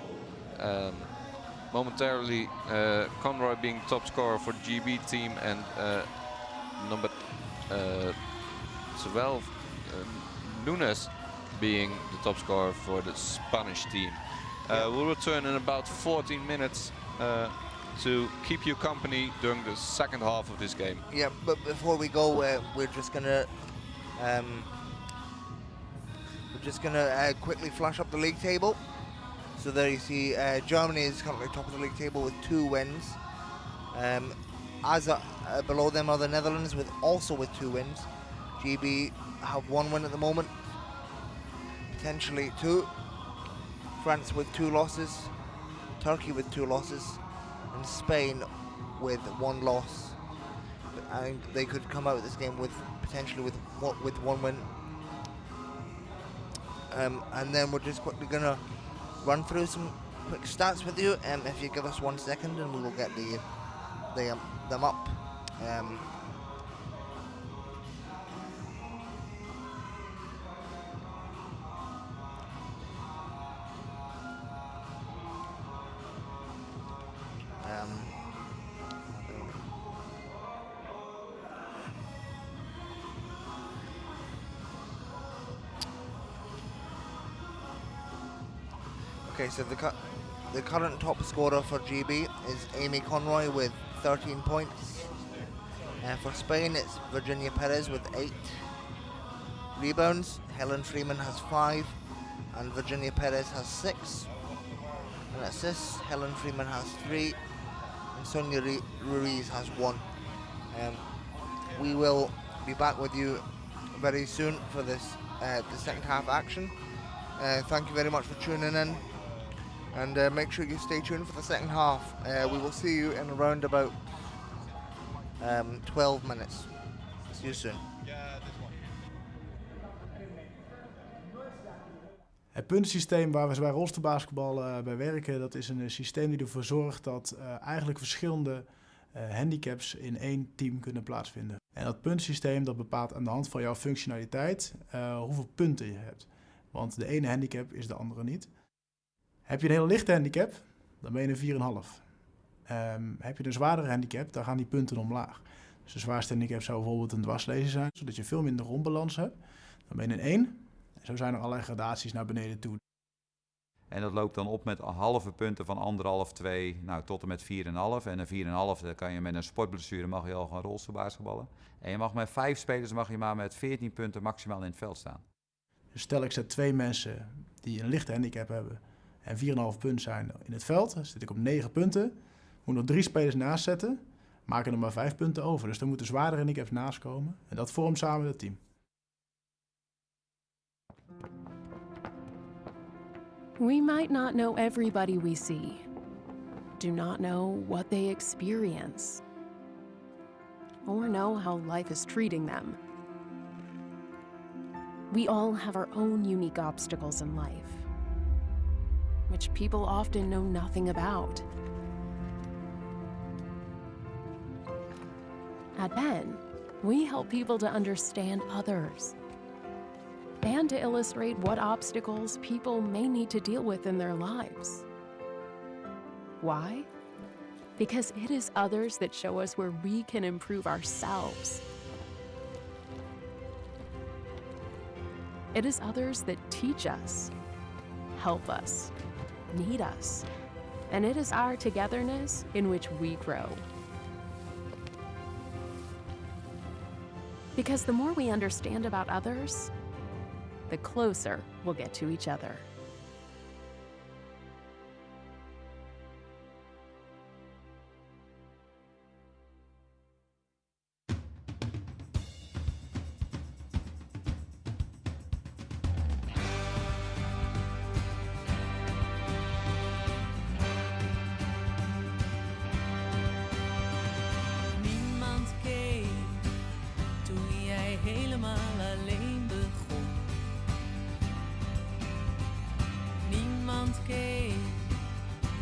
[SPEAKER 1] Momentarily, Conroy being top scorer for the GB team and number 12, Nunes being the top scorer for the Spanish team. We'll return in about 14 minutes to keep you company during the second half of this game.
[SPEAKER 2] Yeah, but before we go, we're just gonna quickly flash up the league table. So there you see Germany is currently top of the league table with 2 wins. Below them are the Netherlands also with 2 wins. GB have 1 win at the moment, potentially 2. France with 2 losses, Turkey with 2 losses, and Spain with 1 loss. I think they could come out of this game with potentially with 1 win. And then we're just quickly gonna run through some quick stats with you. If you give us 1 second, and we will get them up. Okay, so the current top scorer for GB is Amy Conroy with 13 points. For Spain, it's Virginia Perez with 8 rebounds. Helen Freeman has 5, and Virginia Perez has 6. And assists, Helen Freeman has 3, and Sonia Ruiz has 1. We will be back with you very soon for this the second half action. Thank you very much for tuning in. And make sure you stay tuned for the second half. We will see you in around about 12 minutes. See you soon.
[SPEAKER 3] Het puntensysteem waar we bij rolstoelbasketbal bij werken, dat is een systeem die ervoor zorgt dat eigenlijk verschillende handicaps in één team kunnen plaatsvinden. En dat puntensysteem dat bepaalt aan de hand van jouw functionaliteit hoeveel punten je hebt. Want de ene handicap is de andere niet. Heb je een hele lichte handicap, dan ben je een 4,5. Heb je een zwaardere handicap, dan gaan die punten omlaag. Dus de zwaarste handicap zou bijvoorbeeld een dwarslezen zijn, zodat je veel minder onbalans hebt. Dan ben je een 1. En zo zijn er allerlei gradaties naar beneden toe.
[SPEAKER 4] En dat loopt dan op met halve punten van 1,5, 2, nou, tot en met 4,5. En een 4,5, dan kan je met een sportblessure mag je al gaan rolstoelbasketballen. En je mag met 5 spelers mag je maar met 14 punten maximaal in het veld staan.
[SPEAKER 3] Dus stel ik zet 2 mensen die een lichte handicap hebben en 4,5 punt zijn in het veld. Dan zit ik op 9 punten. Moet nog 3 spelers naast zetten. Maken er maar 5 punten over. Dus er moeten zwaardere handicaps naast komen. En dat vormt samen het team.
[SPEAKER 5] We might not know everybody we see. Do not know what they experience. Or know how life is treating them. We all have our own unique obstacles in life, which people often know nothing about. At Ben, we help people to understand others and to illustrate what obstacles people may need to deal with in their lives. Why? Because it is others that show us where we can improve ourselves. It is others that teach us, help us, need us, and it is our togetherness in which we grow. Because the more we understand about others, the closer we'll get to each other.
[SPEAKER 6] Niemand keek toen jij helemaal alleen begon. Niemand keek,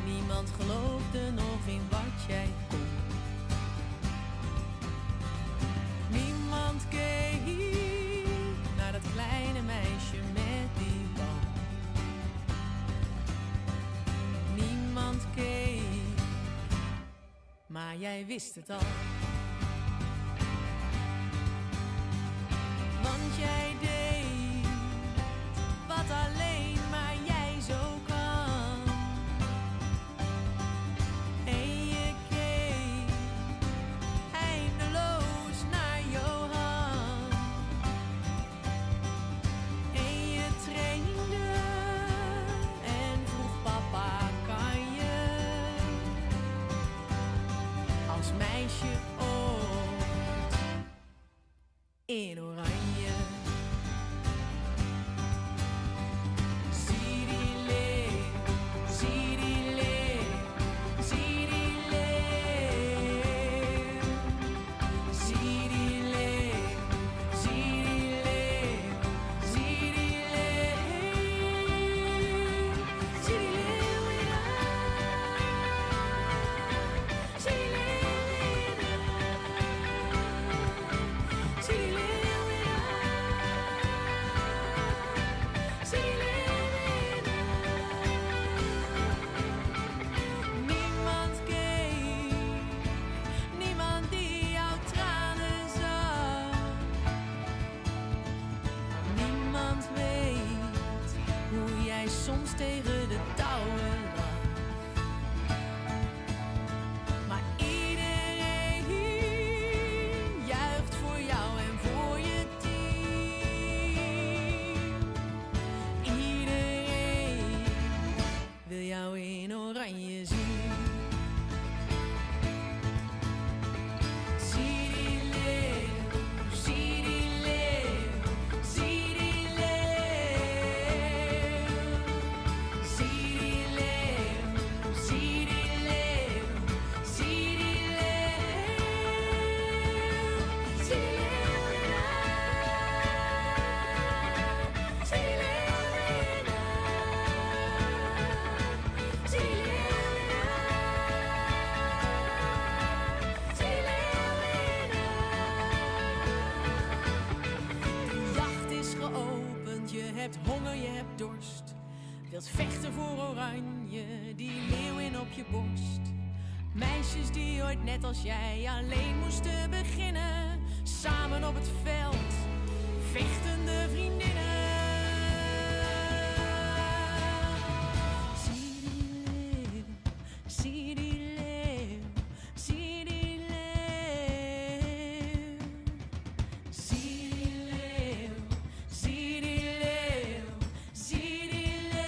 [SPEAKER 6] niemand geloofde nog in wat jij kon. Niemand keek naar dat kleine meisje met die bal. Niemand keek, maar jij wist het al. Want jij deed wat alleen maar jij zo kan. En je keek eindeloos naar Johan. En je trainde en vroeg papa, kan je als meisje ooit in oranje? Zie die leeuw, zie die leeuw, zie die leeuw. Zie die leeuw, zie die leeuw, zie die leeuw. Zie die leeuw in huis, zie die leeuw in huis, zie die leeuw in huis, zie die leeuw in huis. Niemand keek, niemand die jouw tranen zag. Niemand weet hoe jij soms tegen de touwen lag. Maar iedereen juicht voor jou en voor je team. Iedereen wil jou in oranje zien. Zie die leeuw, zie die leeuw, zie die leeuw. Zie die leeuw, zie die leeuw, zie die leeuw. Zie die leeuw in huis, zie die leeuw in huis, zie die leeuw in huis, zie die leeuw in huis, zie die leeuw in huis. De jacht is geopend, je hebt honger, je hebt dorst. Wilt vechten voor oranje, die leeuwin op je borst. Meisjes die ooit net als jij alleen moesten beginnen. Samen op het veld, vechtende vriendinnen. Zie die leeuw, zie die leeuw, zie die leeuw. Zie die leeuw, zie die leeuw, zie die leeuw.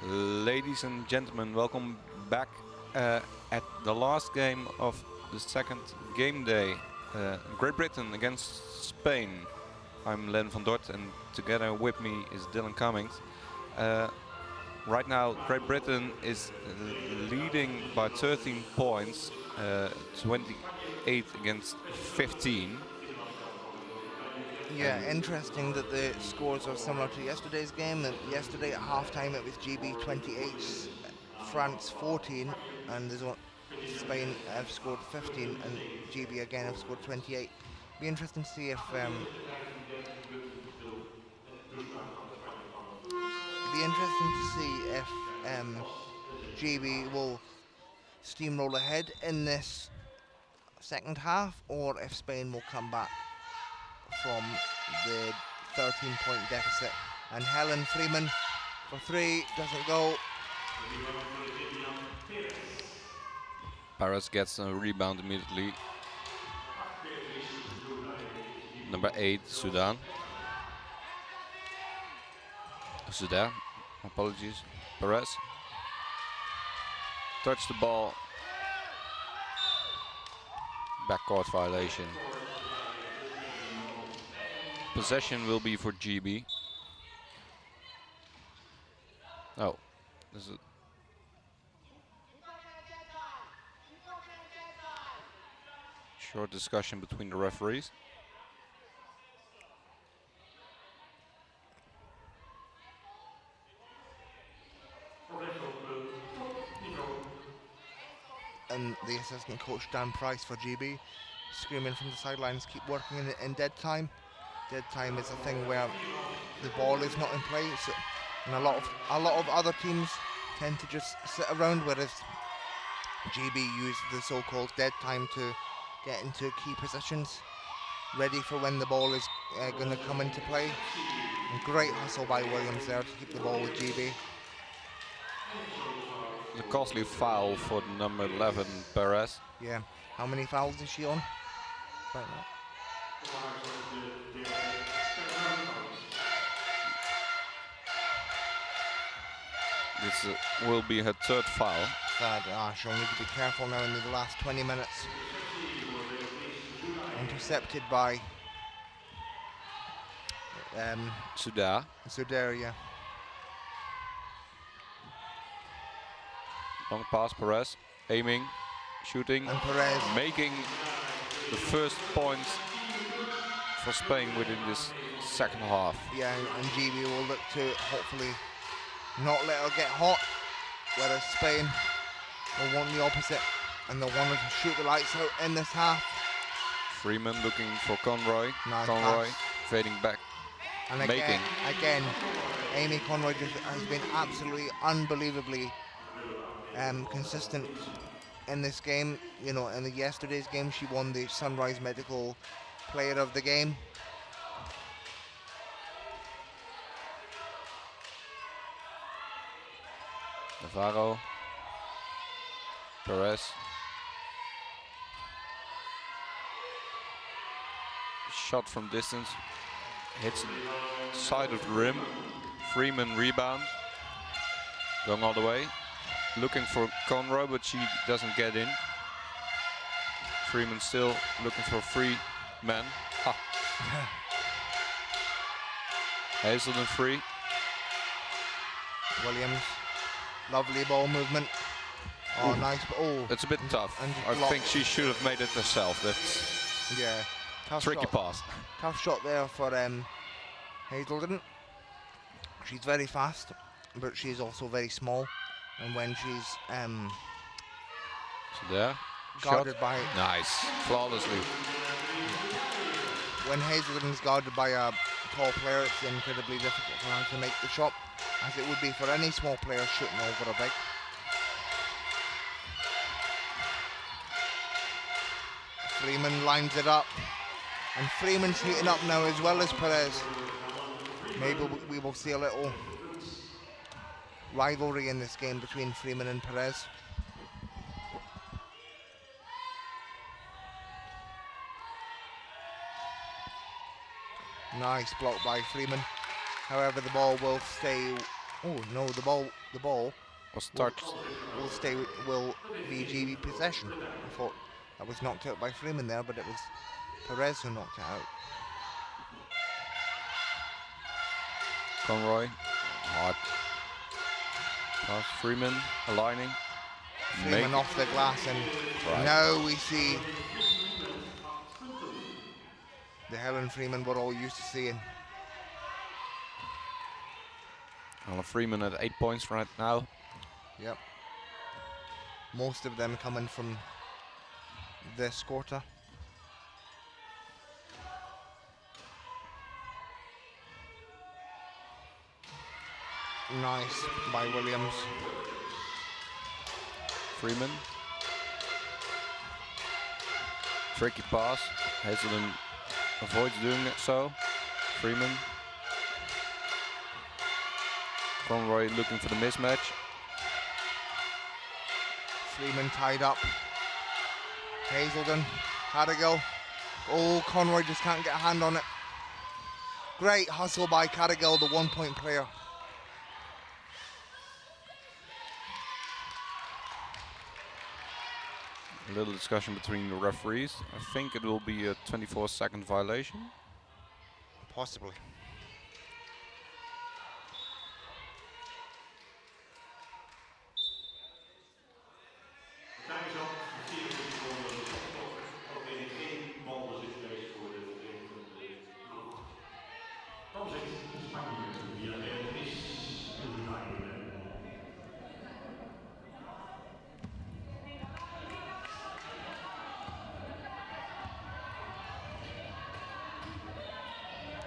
[SPEAKER 1] Ladies and gentlemen, welcome back at the last game of the second game day. Great Britain against Spain. I'm Len van Dort and together with me is Dylan Cummings. Right now Great Britain is leading by 13 points, 28 against 15.
[SPEAKER 2] Yeah, interesting that the scores are similar to yesterday's game. And yesterday at halftime it was GB 28, France 14, and Spain have scored 15, and GB again have scored 28. Be interesting to see if GB will steamroll ahead in this second half, or if Spain will come back from the 13-point deficit. And Helen Freeman for 3 doesn't go.
[SPEAKER 1] Paris gets a rebound immediately. Number 8, Sudan. Apologies. Perez. Touch the ball. Backcourt violation. Possession will be for GB. Oh, there's a short discussion between the referees.
[SPEAKER 2] And the assistant coach Dan Price for GB screaming from the sidelines, keep working in dead time. Dead time is a thing where the ball is not in play, so, and a lot of other teams tend to just sit around, whereas GB use the so-called dead time to get into key positions, ready for when the ball is going to come into play. And great hustle by Williams there to keep the ball with GB.
[SPEAKER 1] The costly foul for the number 11, Perez.
[SPEAKER 2] Yeah, how many fouls is she on? Right now.
[SPEAKER 1] This will be her third foul.
[SPEAKER 2] She'll need to be careful now in the last 20 minutes. Intercepted by Sudar, yeah.
[SPEAKER 1] Long pass, Perez. Aiming, shooting,
[SPEAKER 2] And Perez.
[SPEAKER 1] making the first points for Spain within this second half.
[SPEAKER 2] Yeah, and GB will look to hopefully not let her get hot, whereas Spain will want the opposite, and they'll want her to shoot the lights out in this half.
[SPEAKER 1] Freeman looking for Conroy.
[SPEAKER 2] Nice
[SPEAKER 1] Conroy
[SPEAKER 2] pass.
[SPEAKER 1] fading back.
[SPEAKER 2] And
[SPEAKER 1] Making.
[SPEAKER 2] again, Amy Conroy has been absolutely unbelievably consistent in this game. You know, in yesterday's game, she won the Sunrise Medical Player of the Game.
[SPEAKER 1] Navarro. Perez. Shot from distance. Hits the side of the rim. Freeman rebound. Going all the way. Looking for Conroy, but she doesn't get in. Freeman still looking for a free man. Ha. Hazelden free.
[SPEAKER 2] Williams, lovely ball movement. Oh, nice. Oh,
[SPEAKER 1] That's a bit tough.
[SPEAKER 2] and
[SPEAKER 1] I
[SPEAKER 2] blocked.
[SPEAKER 1] think she should have made it herself. That's
[SPEAKER 2] Yeah, tough
[SPEAKER 1] tricky
[SPEAKER 2] shot.
[SPEAKER 1] pass.
[SPEAKER 2] Tough shot there for Hazelden. She's very fast, but she's also very small. And when she's
[SPEAKER 1] So there.
[SPEAKER 2] guarded
[SPEAKER 1] Shot.
[SPEAKER 2] by,
[SPEAKER 1] Nice. Flawlessly.
[SPEAKER 2] when Hazelden's guarded by a tall player, it's incredibly difficult for her to make the shot, as it would be for any small player shooting over a big. Freeman lines it up, and Freeman's heating up now as well as Perez. Maybe we will see a little rivalry in this game between Freeman and Perez. Nice block by Freeman. However, the ball will stay Oh no, the ball
[SPEAKER 1] Was touched.
[SPEAKER 2] will be GB possession. I thought that was knocked out by Freeman there, but it was Perez who knocked it out.
[SPEAKER 1] Conroy. Hard. Pass. Freeman aligning.
[SPEAKER 2] Freeman off the glass, and now we see the Helen Freeman we're all used to seeing.
[SPEAKER 1] Alan Freeman at 8 points right now.
[SPEAKER 2] Yep. Most of them coming from this quarter. Nice by Williams.
[SPEAKER 1] Freeman. Tricky pass. Hazelden avoids doing it so. Freeman. Conroy looking for the mismatch.
[SPEAKER 2] Freeman tied up. Hazelden, Cardigal. Oh, Conroy just can't get a hand on it. Great hustle by Cardigal, the 1 point player.
[SPEAKER 1] A little discussion between the referees. I think it will be a 24-second violation.
[SPEAKER 2] Possibly.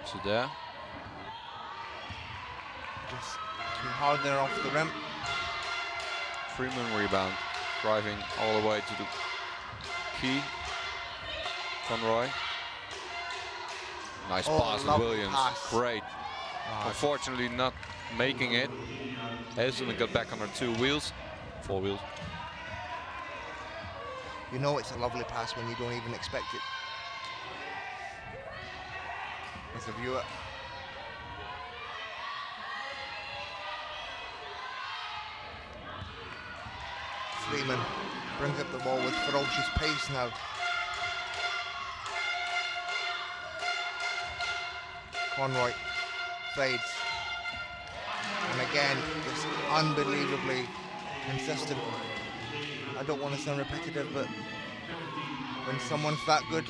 [SPEAKER 1] So there.
[SPEAKER 2] Just too hard there off the rim.
[SPEAKER 1] Freeman rebound. Driving all the way to the key. Conroy. Nice pass to
[SPEAKER 2] lovely
[SPEAKER 1] Williams.
[SPEAKER 2] pass.
[SPEAKER 1] Great.
[SPEAKER 2] Ah,
[SPEAKER 1] Unfortunately not making it. Hazelden got back on her 2 wheels. 4 wheels.
[SPEAKER 2] you know it's a lovely pass when you don't even expect it. As a viewer. Freeman brings up the ball with ferocious pace now. Conroy fades. And again, just unbelievably consistent. I don't want to sound repetitive, but when someone's that good,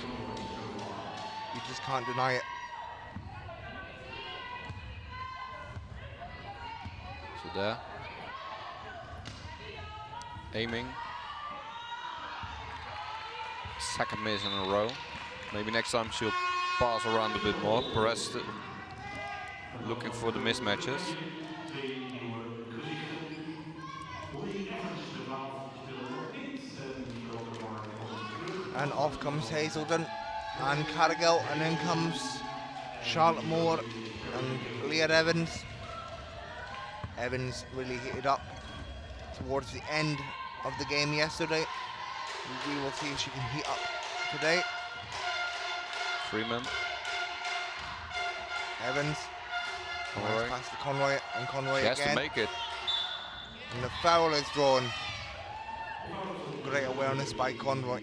[SPEAKER 2] you just can't deny it.
[SPEAKER 1] So there. Aiming. Second miss in a row. Maybe next time she'll pass around a bit more. Perez looking for the mismatches.
[SPEAKER 2] And off comes Hazelden and Cargill, and in comes Charlotte Moore and Leah Evans. Evans really heated up towards the end of the game yesterday. We will see if she can heat up today.
[SPEAKER 1] Freeman.
[SPEAKER 2] Evans.
[SPEAKER 1] Conroy.
[SPEAKER 2] Nice pass to Conroy, and Conroy
[SPEAKER 1] She has
[SPEAKER 2] again.
[SPEAKER 1] to make it.
[SPEAKER 2] And the foul is drawn. Great awareness by Conroy.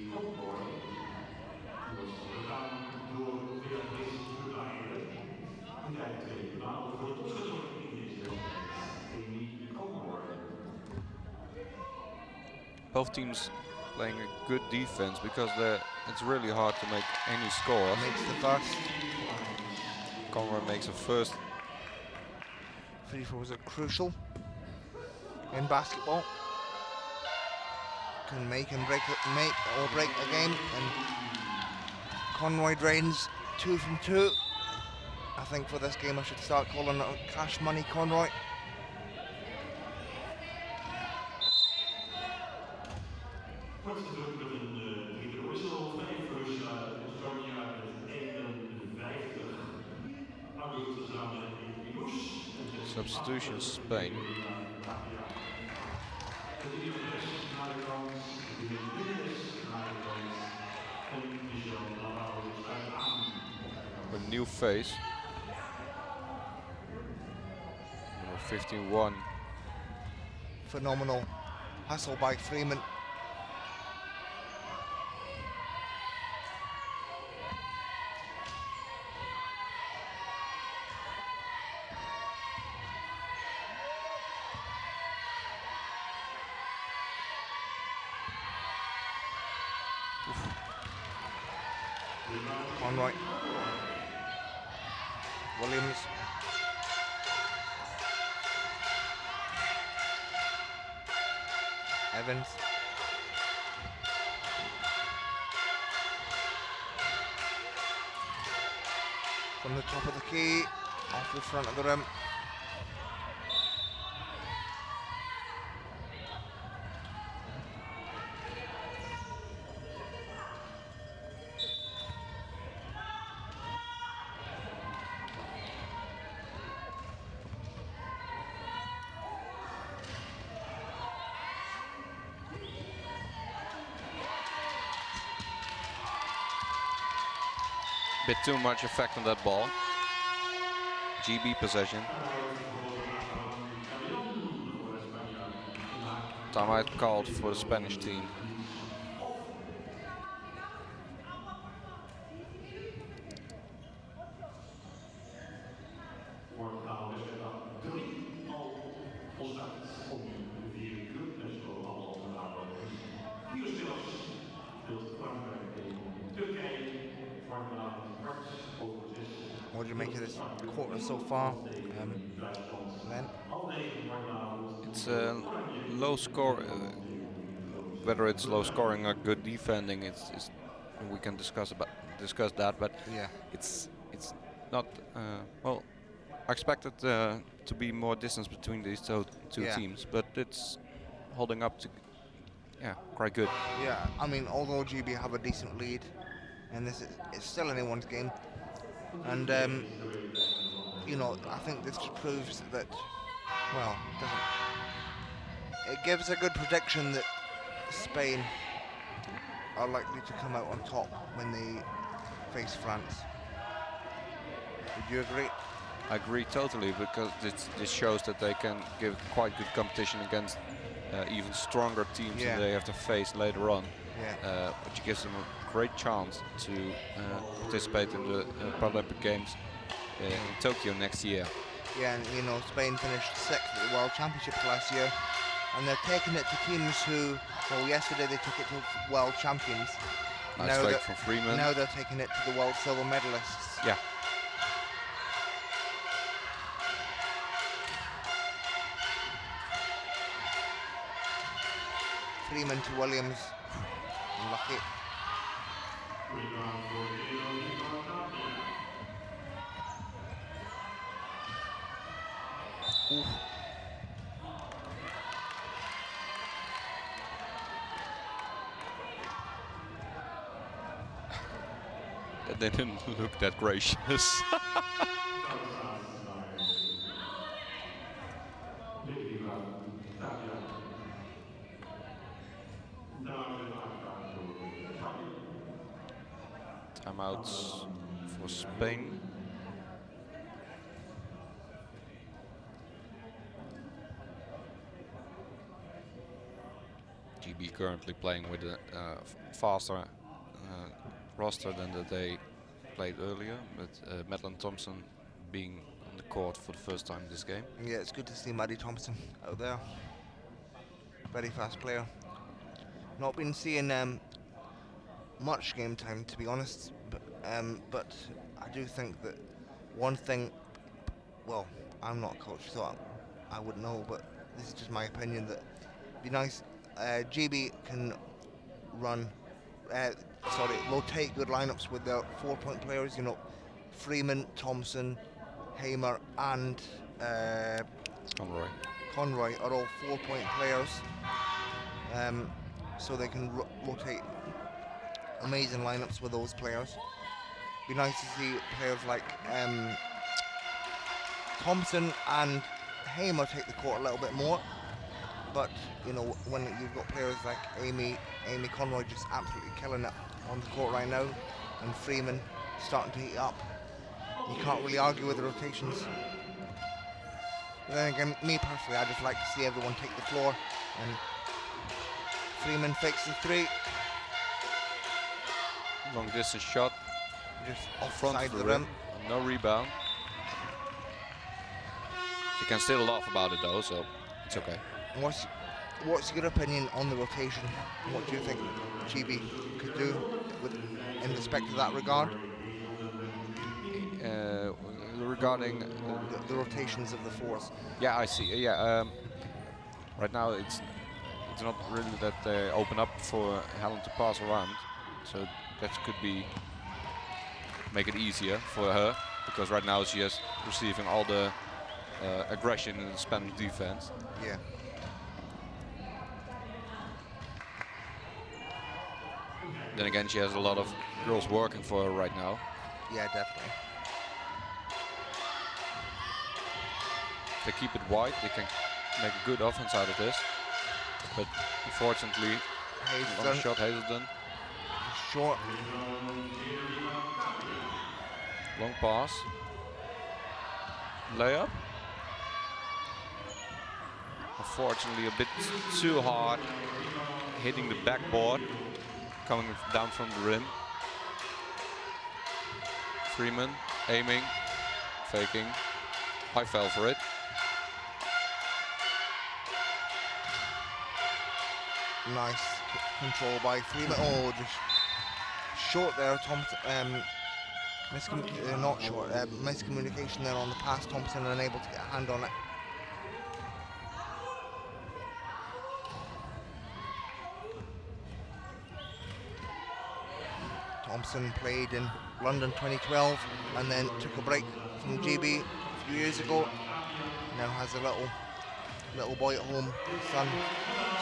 [SPEAKER 1] Both teams playing a good defense because it's really hard to make any score.
[SPEAKER 2] Makes the first.
[SPEAKER 1] Conroy makes a first.
[SPEAKER 2] Free throws are crucial in basketball. Can make or break a game, and Conroy drains 2 from 2. I think for this game I should start calling it Cash Money Conroy.
[SPEAKER 1] Substitution Spain. A new face. Number 15-1.
[SPEAKER 2] Phenomenal hustle by Freeman. Conroy. Williams. Evans. From the top of the key, off the front of the rim.
[SPEAKER 1] Bit too much effect on that ball. GB possession. Timeout called for the Spanish team.
[SPEAKER 2] What do you make of this quarter so far, Len?
[SPEAKER 1] It's a low score. Whether it's low scoring or good defending, it's we can discuss that. But
[SPEAKER 2] Yeah.
[SPEAKER 1] it's not well. I expected to be more distance between these two
[SPEAKER 2] Yeah.
[SPEAKER 1] teams, but it's holding up to quite good.
[SPEAKER 2] Yeah, I mean, although GB have a decent lead, and it's still anyone's game, and you know, I think this just proves that, well, it gives a good prediction that Spain are likely to come out on top when they face France. Would you agree?
[SPEAKER 1] I agree totally, because this shows that they can give quite good competition against even stronger teams
[SPEAKER 2] Yeah.
[SPEAKER 1] that they have to face later on.
[SPEAKER 2] Yeah.
[SPEAKER 1] Which gives them a great chance to participate in the Paralympic Games in Tokyo next year.
[SPEAKER 2] Yeah, and you know, Spain finished 6th at the World Championships last year, and they're taking it to teams who, well, yesterday they took it to world champions.
[SPEAKER 1] Nice fake from Freeman.
[SPEAKER 2] Now they're taking it to the world silver medalists.
[SPEAKER 1] Yeah.
[SPEAKER 2] Freeman to Williams. Unlucky. Oof.
[SPEAKER 1] They didn't look that gracious. Timeouts for Spain. GB currently playing with a faster roster than that they played earlier, but Madeline Thompson being on the court for the first time this game.
[SPEAKER 2] Yeah, it's good to see Maddie Thompson out there. Very fast player. Not been seeing much game time, to be honest, but I do think that one thing, well, I'm not a coach, so I wouldn't know, but this is just my opinion, that it'd be nice, GB can rotate good lineups with their 4-point players, you know, Freeman, Thompson, Hamer and Conroy are all 4-point players, so they can rotate amazing lineups with those players. Be nice to see players like Thompson and Hamer take the court a little bit more, but you know, when you've got players like Amy Conroy just absolutely killing it on the court right now, and Freeman starting to heat up, you can't really argue with the rotations. Then again, me personally, I just like to see everyone take the floor. And Freeman fakes the three.
[SPEAKER 1] Long distance shot.
[SPEAKER 2] Just
[SPEAKER 1] Front
[SPEAKER 2] offside
[SPEAKER 1] of
[SPEAKER 2] the
[SPEAKER 1] the
[SPEAKER 2] rim.
[SPEAKER 1] No rebound. She can still laugh about it though, so it's okay.
[SPEAKER 2] What's your opinion on the rotation? What do you think GB could do in respect to that regard?
[SPEAKER 1] Regarding
[SPEAKER 2] The rotations of the fours.
[SPEAKER 1] yeah, I see. Yeah, right now it's not really that they open up for Helen to pass around, so that could be make it easier for her, because right now she is receiving all the aggression in the Spanish defense.
[SPEAKER 2] Yeah.
[SPEAKER 1] Then again, she has a lot of girls working for her right now.
[SPEAKER 2] Yeah, definitely.
[SPEAKER 1] If they keep it wide, they can make a good offense out of this. But unfortunately, long
[SPEAKER 2] Hazelden
[SPEAKER 1] shot, Hazelden.
[SPEAKER 2] short.
[SPEAKER 1] Long pass. Layup. Unfortunately, a bit too hard. Hitting the backboard. Coming down from the rim. Freeman aiming. Faking. I fell for it.
[SPEAKER 2] Nice control by Freeman. Oh, just short there. Thompson. Not short. Miscommunication there on the pass. Thompson unable to get a hand on it. Thompson played in London 2012 and then took a break from GB a few years ago. Now has a little boy at home, son.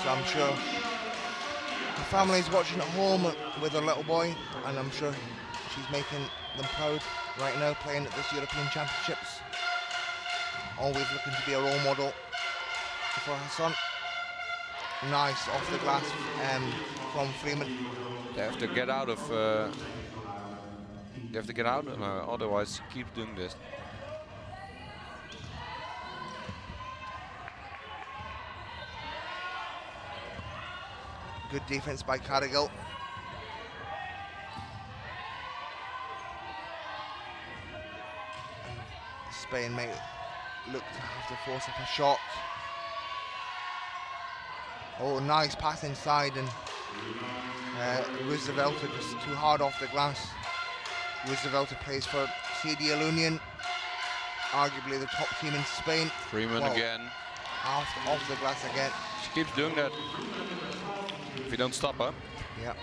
[SPEAKER 2] So I'm sure the family's watching at home with her little boy, and I'm sure she's making them proud right now, playing at this European Championships. Always looking to be a role model for her son. Nice off the glass from Freeman.
[SPEAKER 1] They have to get out of. They have to get out, otherwise she keeps doing this.
[SPEAKER 2] Good defense by Cargill. Spain may look to have to force up a shot. Oh, nice pass inside, and Roosevelt just too hard off the glass. Roosevelt plays for CD Alunion, arguably the top team in Spain.
[SPEAKER 1] Freeman again.
[SPEAKER 2] Off the glass again.
[SPEAKER 1] She keeps doing that. If you don't stop her.
[SPEAKER 2] Yeah.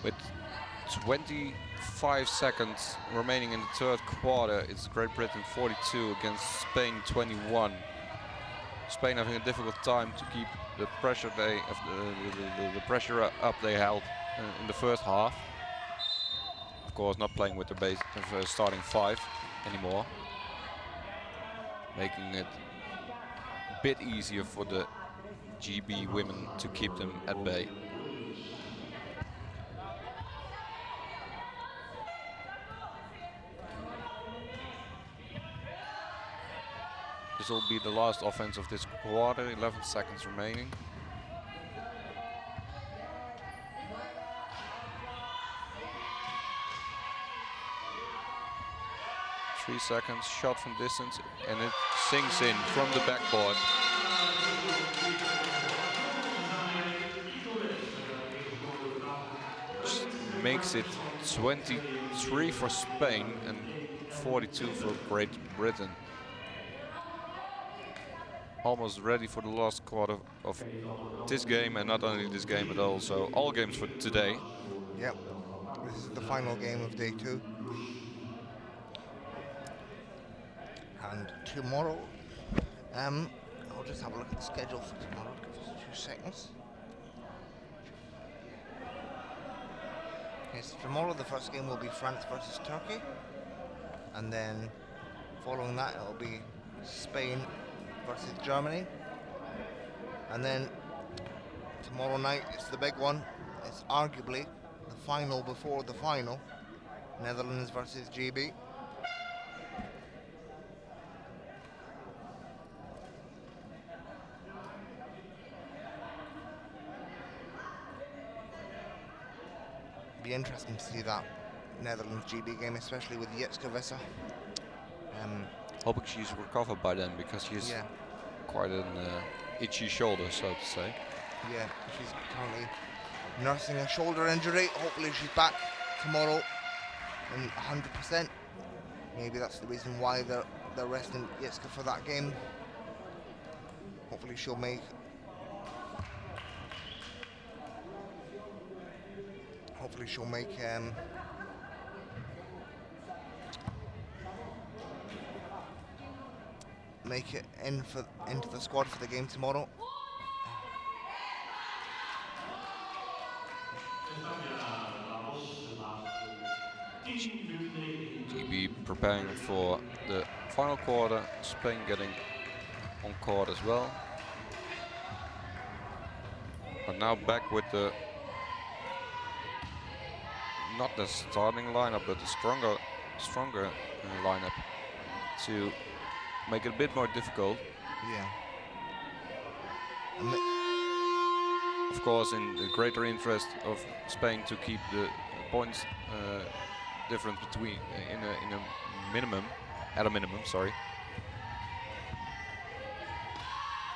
[SPEAKER 1] With 25 seconds remaining in the third quarter, it's Great Britain 42 against Spain 21. Spain having a difficult time to keep the pressure the pressure up they held in the first half. Of course, not playing with the starting five anymore, making it a bit easier for the GB women to keep them at bay. This will be the last offense of this quarter, 11 seconds remaining. Three seconds, shot from distance, and it sinks in from the backboard. Just makes it 23 for Spain and 42 for Great Britain. Almost ready for the last quarter of this game, and not only this game but also all games for today.
[SPEAKER 2] Yep, this is the final game of day 2. And tomorrow, I'll just have a look at the schedule for tomorrow. Give us 2 seconds. Okay, so tomorrow the first game will be France versus Turkey, and then following that it'll be Spain versus Germany, and then tomorrow night it's the big one. It's arguably the final before the final, Netherlands versus GB. Be interesting to see that Netherlands GB game, especially with Jitske Visser.
[SPEAKER 1] Hoping she's recovered by then, because she's
[SPEAKER 2] Yeah,
[SPEAKER 1] quite an itchy shoulder, so to say.
[SPEAKER 2] yeah, she's currently nursing a shoulder injury. Hopefully she's back tomorrow and 100%. Maybe that's the reason why they're resting Jitske for that game. Hopefully she'll make make it into the squad for the game tomorrow.
[SPEAKER 1] GB preparing for the final quarter. Spain getting on court as well. But now back with the not the starting lineup, but the stronger lineup to make it a bit more difficult.
[SPEAKER 2] Yeah.
[SPEAKER 1] Of course, in the greater interest of Spain to keep the points difference between at a minimum. Sorry.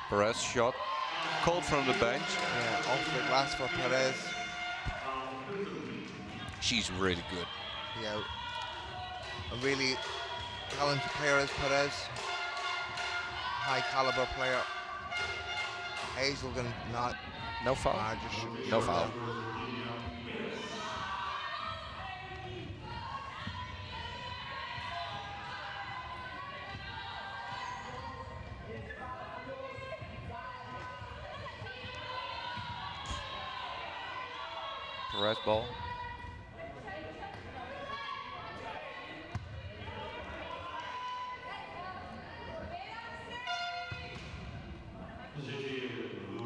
[SPEAKER 1] Perez shot called from the bench.
[SPEAKER 2] Yeah, off the glass for Perez.
[SPEAKER 1] She's really good.
[SPEAKER 2] Yeah, a really talented player is Perez. High caliber player. Hazelden, not.
[SPEAKER 1] No foul. No foul. Perez ball.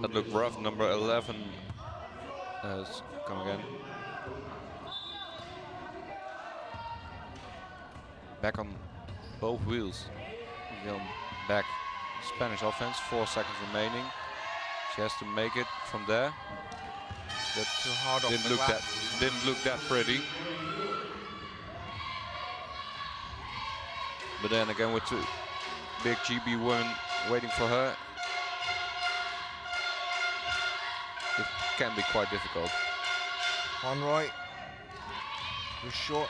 [SPEAKER 1] That looked rough. Number 11 has come again. Back on both wheels. Again, back. Spanish offense. 4 seconds remaining. She has to make it from there. That
[SPEAKER 2] Too hard off
[SPEAKER 1] didn't
[SPEAKER 2] the
[SPEAKER 1] look
[SPEAKER 2] glass.
[SPEAKER 1] that pretty. But then again, with two big GB women waiting for her, it can be quite difficult.
[SPEAKER 2] Conroy was short.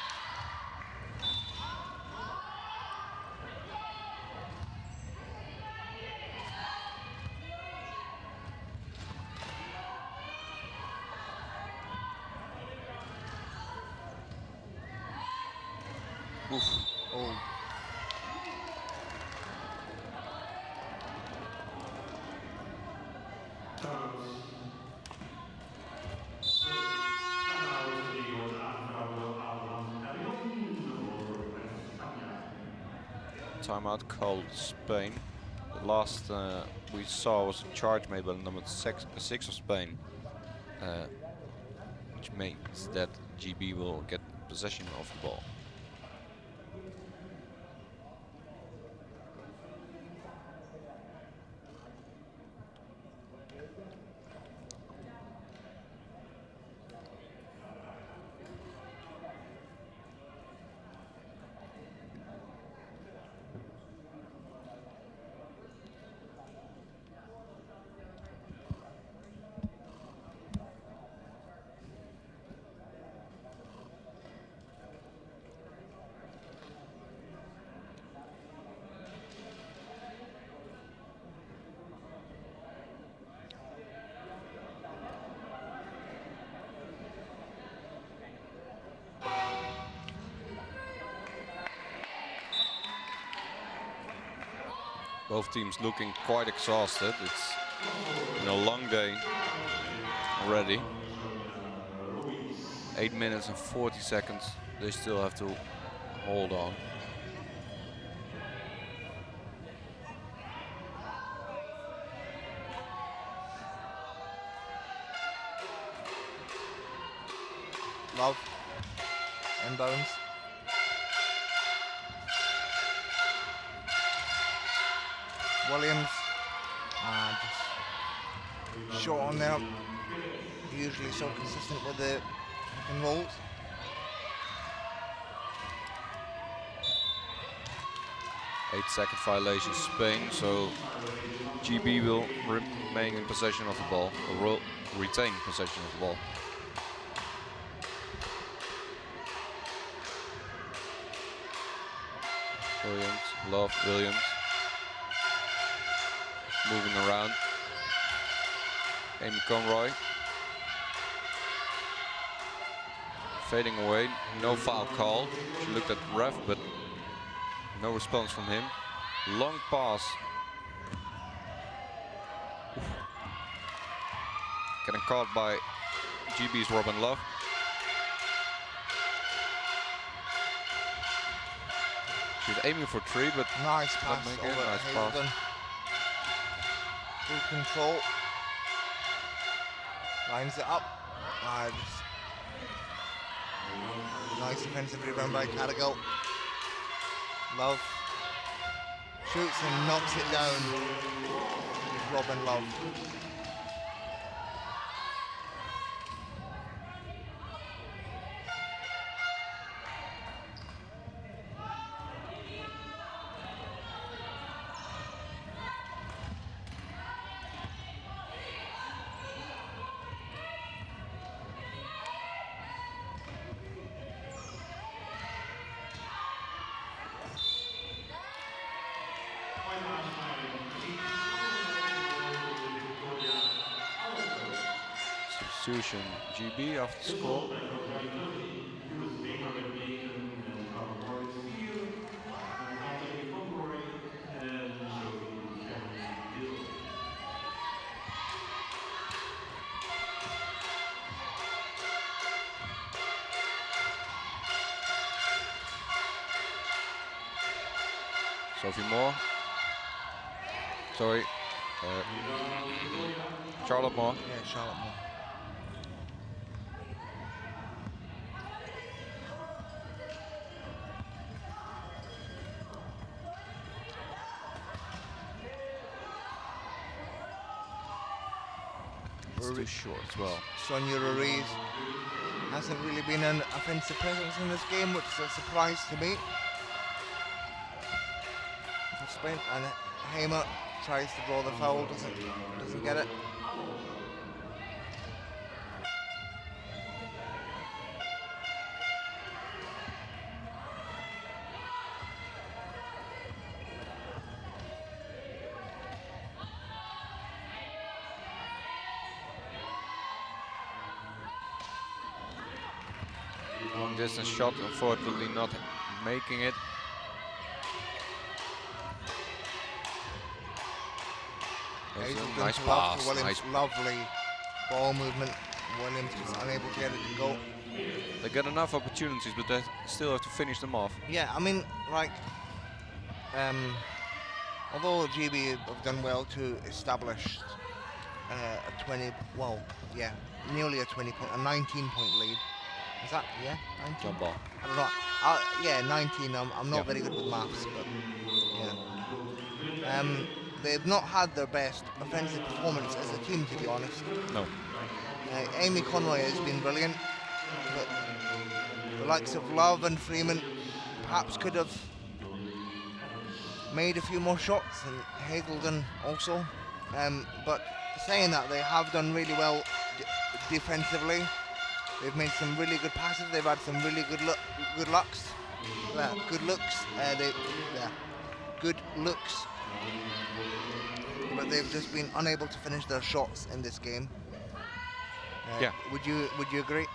[SPEAKER 1] Oof.
[SPEAKER 2] Oh.
[SPEAKER 1] Timeout called Spain. The last we saw was a charge made by the number 6 of Spain, which means that GB will get possession of the ball. Both teams looking quite exhausted. It's been a long day already. 8 minutes and 40 seconds. They still have to hold on.
[SPEAKER 2] Love. Inbounds. Williams. Just short on there. Usually so consistent with the Pick and rolls.
[SPEAKER 1] Eight-second violation Spain, so GB will remain in possession of the ball, or will retain possession of the ball. Williams, Love, Williams. Moving around. Amy Conroy. Fading away, no foul call. She looked at the ref, but no response from him. Long pass. Oof. Getting caught by GB's Robin Love. She's aiming for three, but
[SPEAKER 2] Nice
[SPEAKER 1] not
[SPEAKER 2] pass
[SPEAKER 1] making
[SPEAKER 2] over
[SPEAKER 1] it. Nice
[SPEAKER 2] Hazelden.
[SPEAKER 1] pass.
[SPEAKER 2] Full control. Lines it up. Nice defensive rebound by Cargill. Love shoots and knocks it down. Robin Love.
[SPEAKER 1] Substitution GB after the score. Sophie Moore. Sorry. Charlotte Moore.
[SPEAKER 2] Yeah, Charlotte Moore.
[SPEAKER 1] It's too short as well.
[SPEAKER 2] Sonia Ruiz hasn't really been an offensive presence in this game, which is a surprise to me. Spain, and Hamer tries to draw the foul, doesn't get it.
[SPEAKER 1] Long distance shot, unfortunately not making it.
[SPEAKER 2] Hazelden
[SPEAKER 1] Nice
[SPEAKER 2] to Love
[SPEAKER 1] pass,
[SPEAKER 2] to Williams.
[SPEAKER 1] nice.
[SPEAKER 2] Lovely ball movement. Williams just unable to get it to go.
[SPEAKER 1] They get enough opportunities, but they still have to finish them off.
[SPEAKER 2] Yeah, I mean, like, although GB have done well to establish a 20, well, yeah, nearly a 20-point, a 19-point lead. Is that, yeah, 19?
[SPEAKER 1] Jump ball.
[SPEAKER 2] I don't know. Yeah, 19. I'm not very good with maths, but yeah. They've not had their best offensive performance as a team, to be honest.
[SPEAKER 1] No.
[SPEAKER 2] Amy Conroy has been brilliant, but the likes of Love and Freeman perhaps could have made a few more shots, and Hazelden also. But saying that, they have done really well defensively. They've made some really good passes. They've had some really good looks. Good looks. But they've just been unable to finish their shots in this game.
[SPEAKER 1] Yeah.
[SPEAKER 2] Would you agree?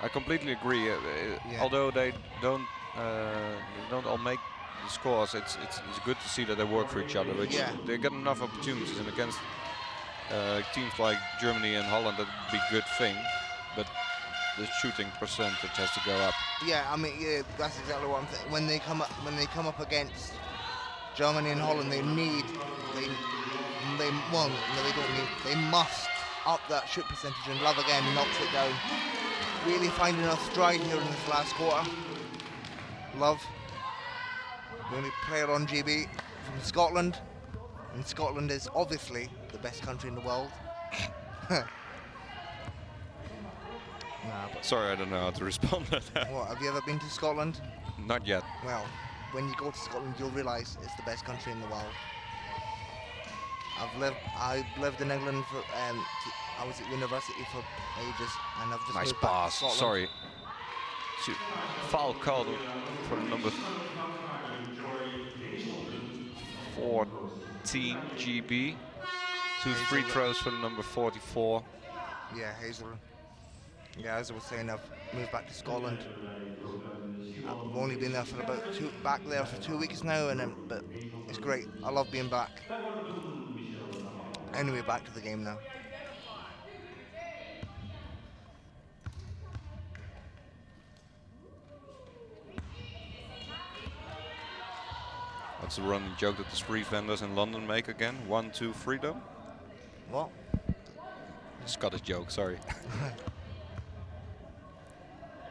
[SPEAKER 1] I completely agree. Although they don't all make the scores, it's good to see that they work for each other. Which they get enough opportunities, and against teams like Germany and Holland, that would be a good thing. But the shooting percentage has to go up.
[SPEAKER 2] Yeah, I mean, yeah, that's exactly what I'm saying. When they come up against Germany and Holland, they must up that shoot percentage, and Love again knocks it down. Really finding a stride here in this last quarter. Love, the only player on GB from Scotland, and Scotland is obviously the best country in the world. Nah, but
[SPEAKER 1] Sorry, I don't know how to respond to that.
[SPEAKER 2] what, have you ever been to Scotland?
[SPEAKER 1] Not yet.
[SPEAKER 2] Well, when you go to Scotland, you'll realise it's the best country in the world. I lived in England for, I was at university for ages, and I've just
[SPEAKER 1] Nice
[SPEAKER 2] moved back to
[SPEAKER 1] pass.
[SPEAKER 2] Scotland.
[SPEAKER 1] Sorry. Foul called for the number 14 GB. 2 free throws for the number 44.
[SPEAKER 2] Yeah, Hazel. Yeah, as I was saying, I've moved back to Scotland. I've only been there for back there for 2 weeks now, but it's great. I love being back. Anyway, back to the game now.
[SPEAKER 1] That's a running joke that the street vendors in London make again. 1-2 freedom.
[SPEAKER 2] What?
[SPEAKER 1] Scottish joke, sorry.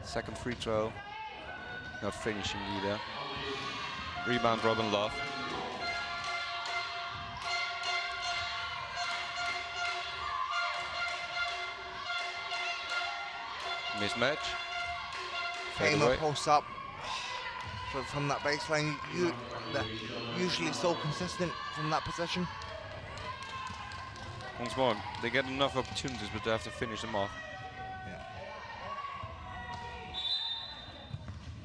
[SPEAKER 1] Second free throw. Not finishing either. Rebound Robin Love. Mismatch. Fade
[SPEAKER 2] Famer
[SPEAKER 1] away.
[SPEAKER 2] posts up from that baseline. They're usually so consistent from that position.
[SPEAKER 1] Once more, they get enough opportunities, but they have to finish them off.
[SPEAKER 2] Yeah.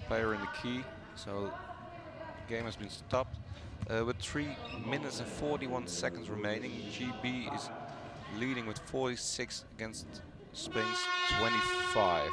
[SPEAKER 1] Player in the key, so the game has been stopped. With 3 minutes and 41 seconds remaining, GB is leading with 46 against Spain's 25.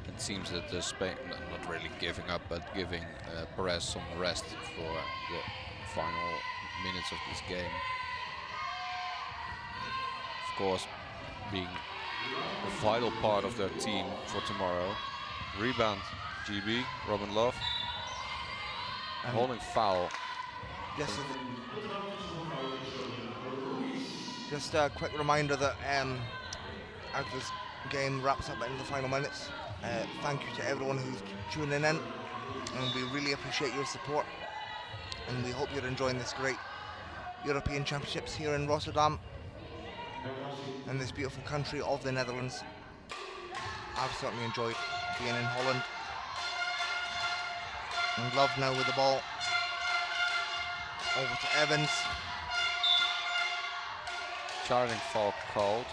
[SPEAKER 1] It seems that Spain, not really giving up, but giving Perez some rest for the final minutes of this game. Of course, being a vital part of their team for tomorrow. Rebound, GB, Robin Love. Holding foul.
[SPEAKER 2] Just a quick reminder that as this game wraps up in the final minutes, thank you to everyone who's tuning in, and we really appreciate your support, and we hope you're enjoying this great European Championships here in Rotterdam, in this beautiful country of the Netherlands. I've certainly enjoyed being in Holland. And Love now with the ball. Over to Evans.
[SPEAKER 1] Charging foul called.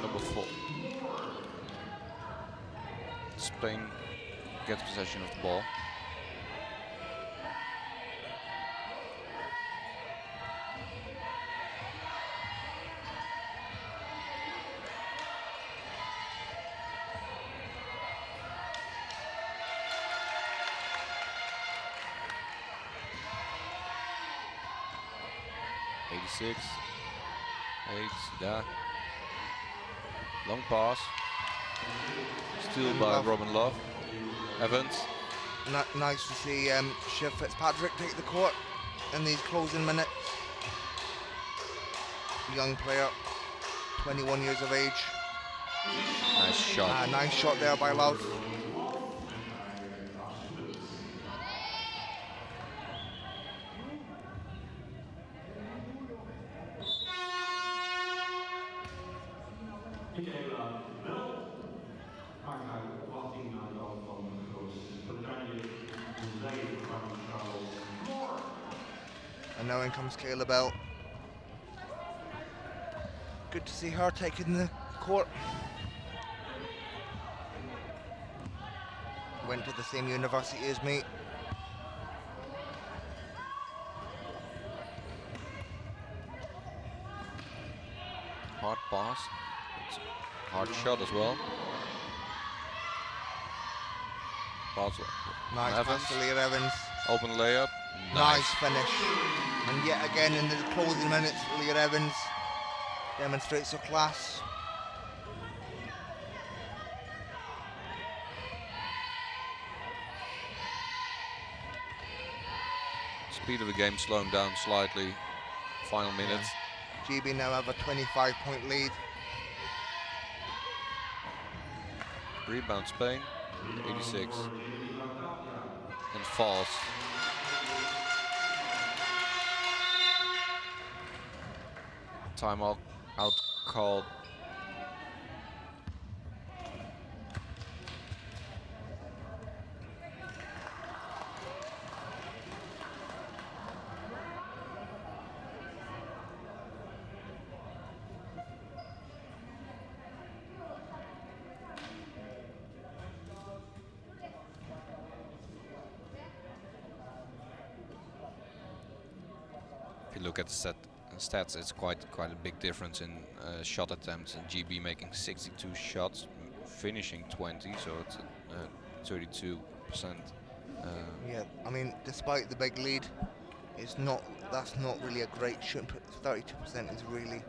[SPEAKER 1] Number 4. Spain gets possession of the ball. Six, 8, there. Long pass. Steal by
[SPEAKER 2] Love.
[SPEAKER 1] Robin Love. Evans.
[SPEAKER 2] Nice to see Shiv Fitzpatrick take the court in these closing minutes. Young player, 21 years of age.
[SPEAKER 1] Nice shot.
[SPEAKER 2] Nice shot there by Love. And now in comes Kayla Bell. Good to see her taking the court. Went to the same university as me.
[SPEAKER 1] Hard pass. Hard shot as well. Pass.
[SPEAKER 2] Nice
[SPEAKER 1] Evans.
[SPEAKER 2] pass to Leah Evans.
[SPEAKER 1] Open layup.
[SPEAKER 2] Nice finish. And yet again in the closing minutes, Leah Evans demonstrates her class.
[SPEAKER 1] speed of the game slowing down slightly. Final minutes.
[SPEAKER 2] GB now have a 25-point lead.
[SPEAKER 1] Rebound Spain, 86. And falls. Timeout called. If you look at the stats, it's quite a big difference in shot attempts, and GB making 62 shots, finishing 20, so it's 32%.
[SPEAKER 2] Yeah, I mean, despite the big lead, that's not really a great shoot. 32% is really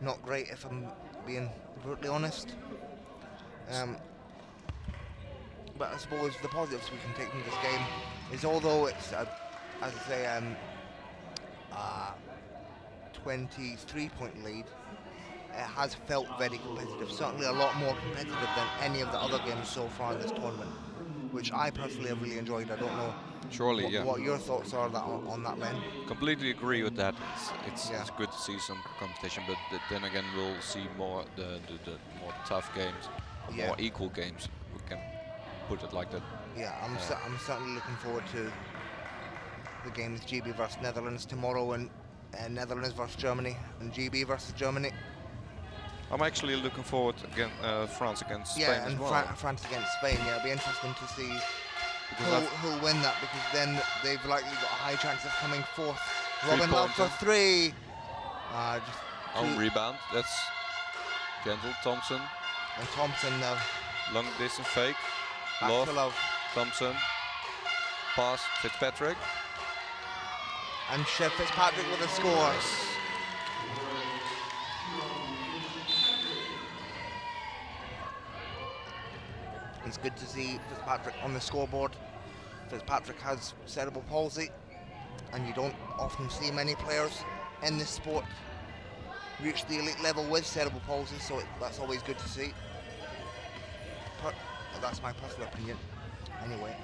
[SPEAKER 2] not great, if I'm being brutally honest. But I suppose the positives we can take from this game is, although it's, as I say, 23-point lead, it has felt very competitive, certainly a lot more competitive than any of the other games so far in this tournament, which I personally have really enjoyed. I don't know what your thoughts are on that, Len.
[SPEAKER 1] Completely agree with that. It's good to see some competition, but then again we'll see more the more tough games, more equal games. We can put it like that.
[SPEAKER 2] Yeah, I'm certainly looking forward to the game with GB versus Netherlands tomorrow, and Netherlands versus Germany, and GB versus Germany.
[SPEAKER 1] I'm actually looking forward again France against Spain as well.
[SPEAKER 2] France against Spain. Yeah, it'll be interesting to see who'll win that, because then they've likely got a high chance of coming fourth. Robin Love for three.
[SPEAKER 1] Rebound. That's gentle. Thompson.
[SPEAKER 2] And Thompson now.
[SPEAKER 1] Long distance fake.
[SPEAKER 2] Back to Love.
[SPEAKER 1] Thompson. Pass. Fitzpatrick.
[SPEAKER 2] And Chef Fitzpatrick with a score. It's good to see Fitzpatrick on the scoreboard. Fitzpatrick has cerebral palsy, and you don't often see many players in this sport reach the elite level with cerebral palsy, so that's always good to see. That's my personal opinion. Anyway.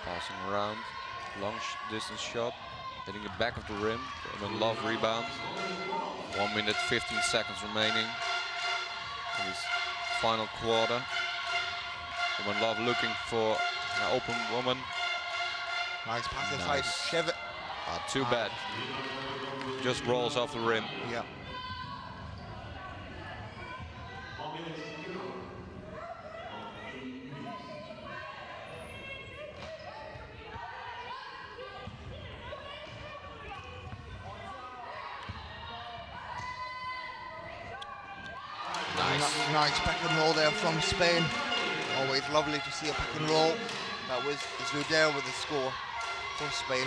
[SPEAKER 1] Passing around, long distance shot, hitting the back of the rim. Roman Love rebound. 1 minute 15 seconds remaining in this final quarter. Roman Love looking for an open woman.
[SPEAKER 2] Nice pass inside. Chev.
[SPEAKER 1] Too bad. Just rolls off the rim.
[SPEAKER 2] Yeah. Nice pick and roll there from Spain. Always lovely to see a pick and roll. That was Zudair with the score for Spain.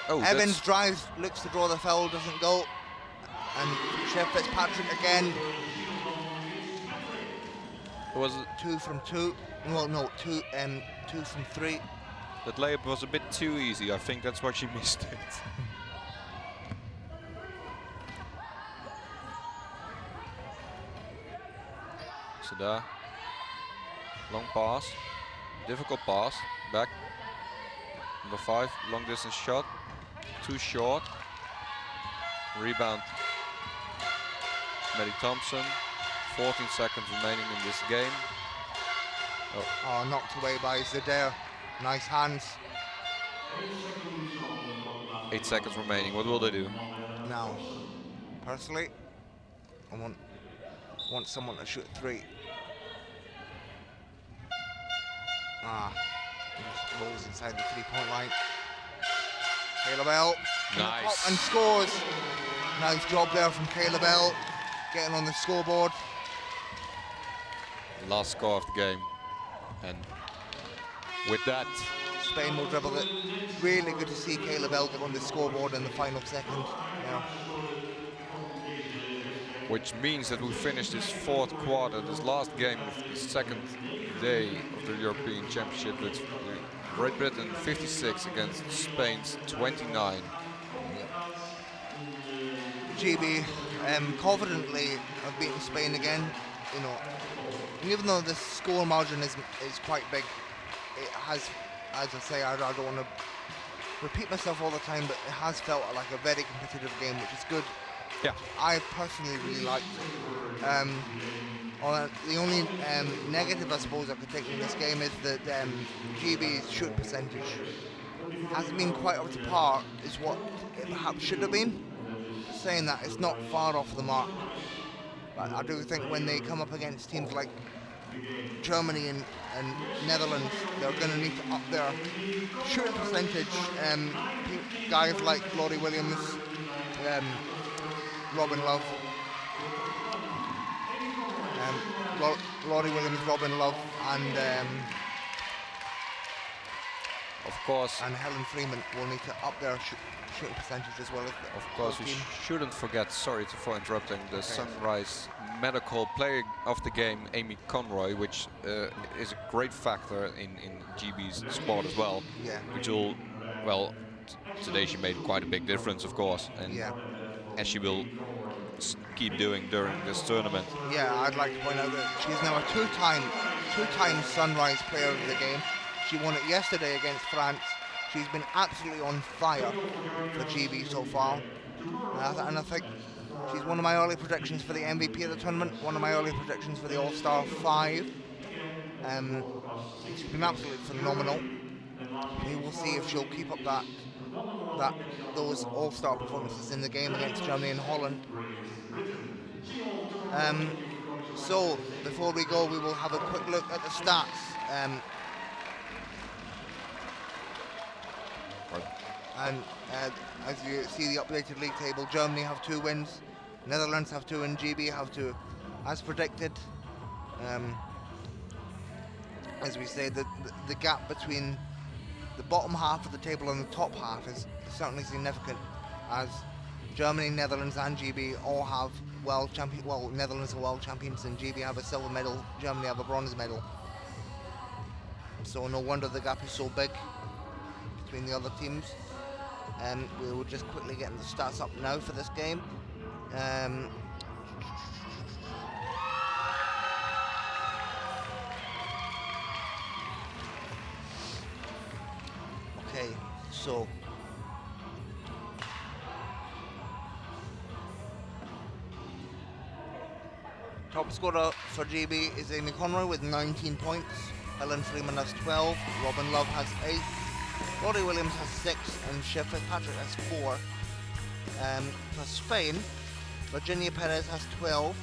[SPEAKER 2] And Evans drives, looks to draw the foul, doesn't go. And Chef Fitzpatrick again.
[SPEAKER 1] Was it
[SPEAKER 2] 2 from 2? Well, no, 2 from 3.
[SPEAKER 1] That layup was a bit too easy. I think that's why she missed it. Sada, long pass, difficult pass, back, number 5, long distance shot, too short, rebound, Maddie Thompson, 14 seconds remaining in this game.
[SPEAKER 2] Oh, knocked away by Zudair, nice hands.
[SPEAKER 1] 8 seconds remaining, what will they do?
[SPEAKER 2] Now, personally, I want someone to shoot 3. Just rolls inside the 3-point line. Kayla Bell.
[SPEAKER 1] Nice.
[SPEAKER 2] And scores. Nice job there from Kayla Bell, getting on the scoreboard.
[SPEAKER 1] Last score of the game. And with that,
[SPEAKER 2] Spain will dribble it. Really good to see Caleb Bell get on the scoreboard in the final second. Yeah.
[SPEAKER 1] Which means that we finished this fourth quarter, this last game of the second day of the European Championship with Great Britain 56 against Spain's 29.
[SPEAKER 2] GB confidently have beaten Spain again. You know, and even though the score margin is quite big, it has, as I say, I don't want to repeat myself all the time, but it has felt like a very competitive game, which is good.
[SPEAKER 1] Yeah.
[SPEAKER 2] I personally really liked it. The only negative I suppose I could take from this game is that GB's shoot percentage hasn't been quite up to par, is what it perhaps should have been. Saying that, it's not far off the mark. But I do think when they come up against teams like Germany and Netherlands, they're going to need to up their shooting percentage. Guys like Laurie Williams, Robin Love, Laurie Williams, Robin Love, and
[SPEAKER 1] Of course,
[SPEAKER 2] and Helen Freeman will need to up their shooting percentage as well.
[SPEAKER 1] of course, we shouldn't forget, sorry for interrupting, the Sunrise Medical Player of the Game, Amy Conroy, which is a great factor in GB's sport as well.
[SPEAKER 2] Yeah.
[SPEAKER 1] Which will, well, today she made quite a big difference, of course, and
[SPEAKER 2] Yeah.
[SPEAKER 1] as she will keep doing during this tournament.
[SPEAKER 2] Yeah, I'd like to point out that she's now a two-time Sunrise Player of the Game. She won it yesterday against France. She's been absolutely on fire for GB so far. And I think she's one of my early predictions for the MVP of the tournament, one of my early predictions for the All-Star 5. She's been absolutely phenomenal. We will see if she'll keep up those All-Star performances in the game against Germany and Holland. So, before we go, we will have a quick look at the stats. And as you see the updated league table, Germany have 2 wins, Netherlands have 2, and GB have 2, as predicted. As we say, the gap between the bottom half of the table and the top half is certainly significant, as Germany, Netherlands, and GB all have world champion. Well, Netherlands are world champions, and GB have a silver medal. Germany have a bronze medal. So no wonder the gap is so big between the other teams. We will just quickly get the stats up now for this game. Okay, so top scorer for GB is Amy Conroy with 19 points. Helen Freeman has 12. Robin Love has 8. Laurie Williams has 6, and Shiv Fitzpatrick has 4. For Spain, Virginia Perez has 12.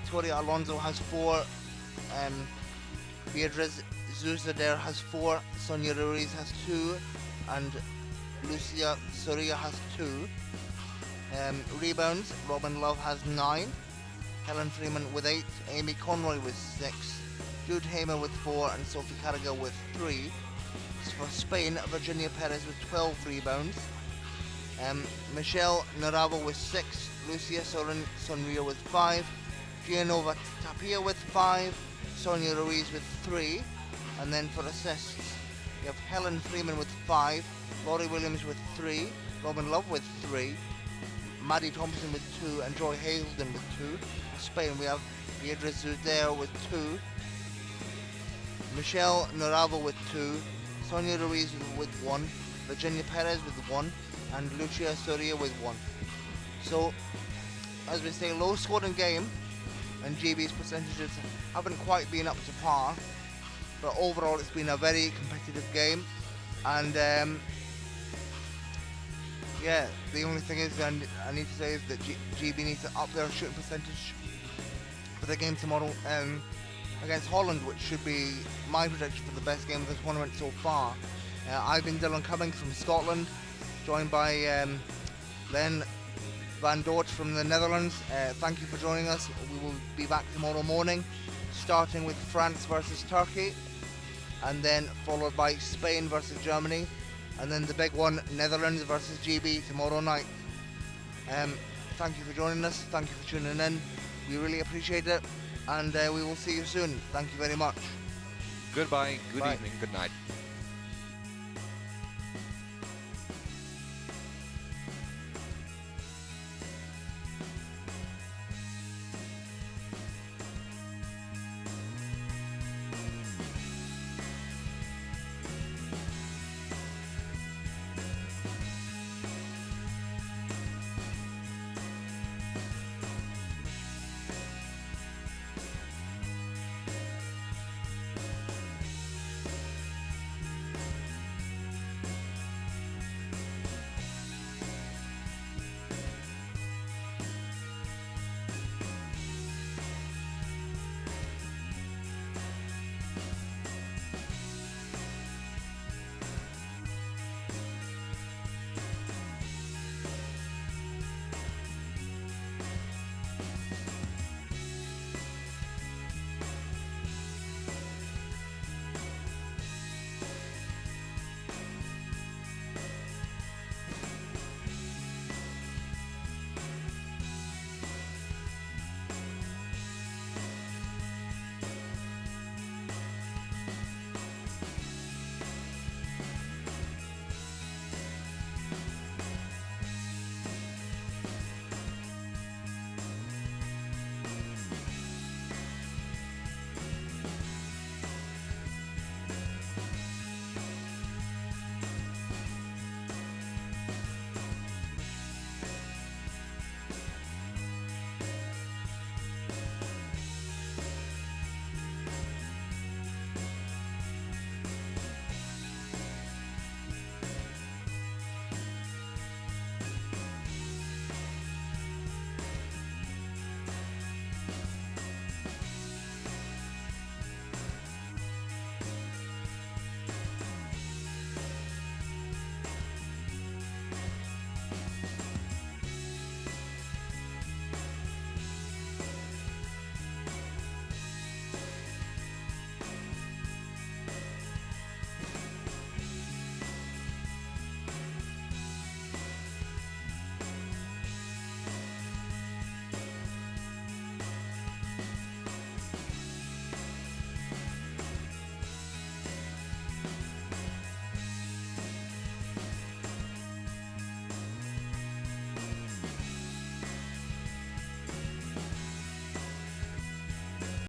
[SPEAKER 2] Victoria Alonso has 4. Beatriz Zuzader has 4. Sonia Ruiz has 2. And Lucia Soria has 2. Rebounds, Robin Love has 9. Helen Freeman with 8. Amy Conroy with 6. Jude Hamer with 4. And Sophie Carragher with 3. For Spain, Virginia Perez with 12 rebounds. Michelle Naravo with 6. Lucia Sonria with 5. Gianova Tapia with 5. Sonia Ruiz with 3. And then for assists, you have Helen Freeman with 5. Laurie Williams with 3. Robin Love with 3. Maddie Thompson with 2. And Joy Hazelden with 2. For Spain, we have Beatriz Zuder with 2. Michelle Naravo with 2. Sonia Ruiz with 1, Virginia Perez with 1, and Lucia Soria with 1. So, as we say, low scoring game, and GB's percentages haven't quite been up to par, but overall it's been a very competitive game. And yeah, the only thing is, and I need to say, is that GB needs to up their shooting percentage for the game tomorrow against Holland, which should be my prediction for the best game of the tournament so far. I've been Dylan Cummings from Scotland, joined by Len Van Dort from the Netherlands. Thank you for joining us. We will be back tomorrow morning, starting with France versus Turkey. and then followed by Spain versus Germany, and then the big one, Netherlands versus GB tomorrow night. Thank you for joining us, thank you for tuning in, we really appreciate it, and we will see you soon. Thank you very much.
[SPEAKER 1] Goodbye, good
[SPEAKER 2] Bye.
[SPEAKER 1] evening, good night.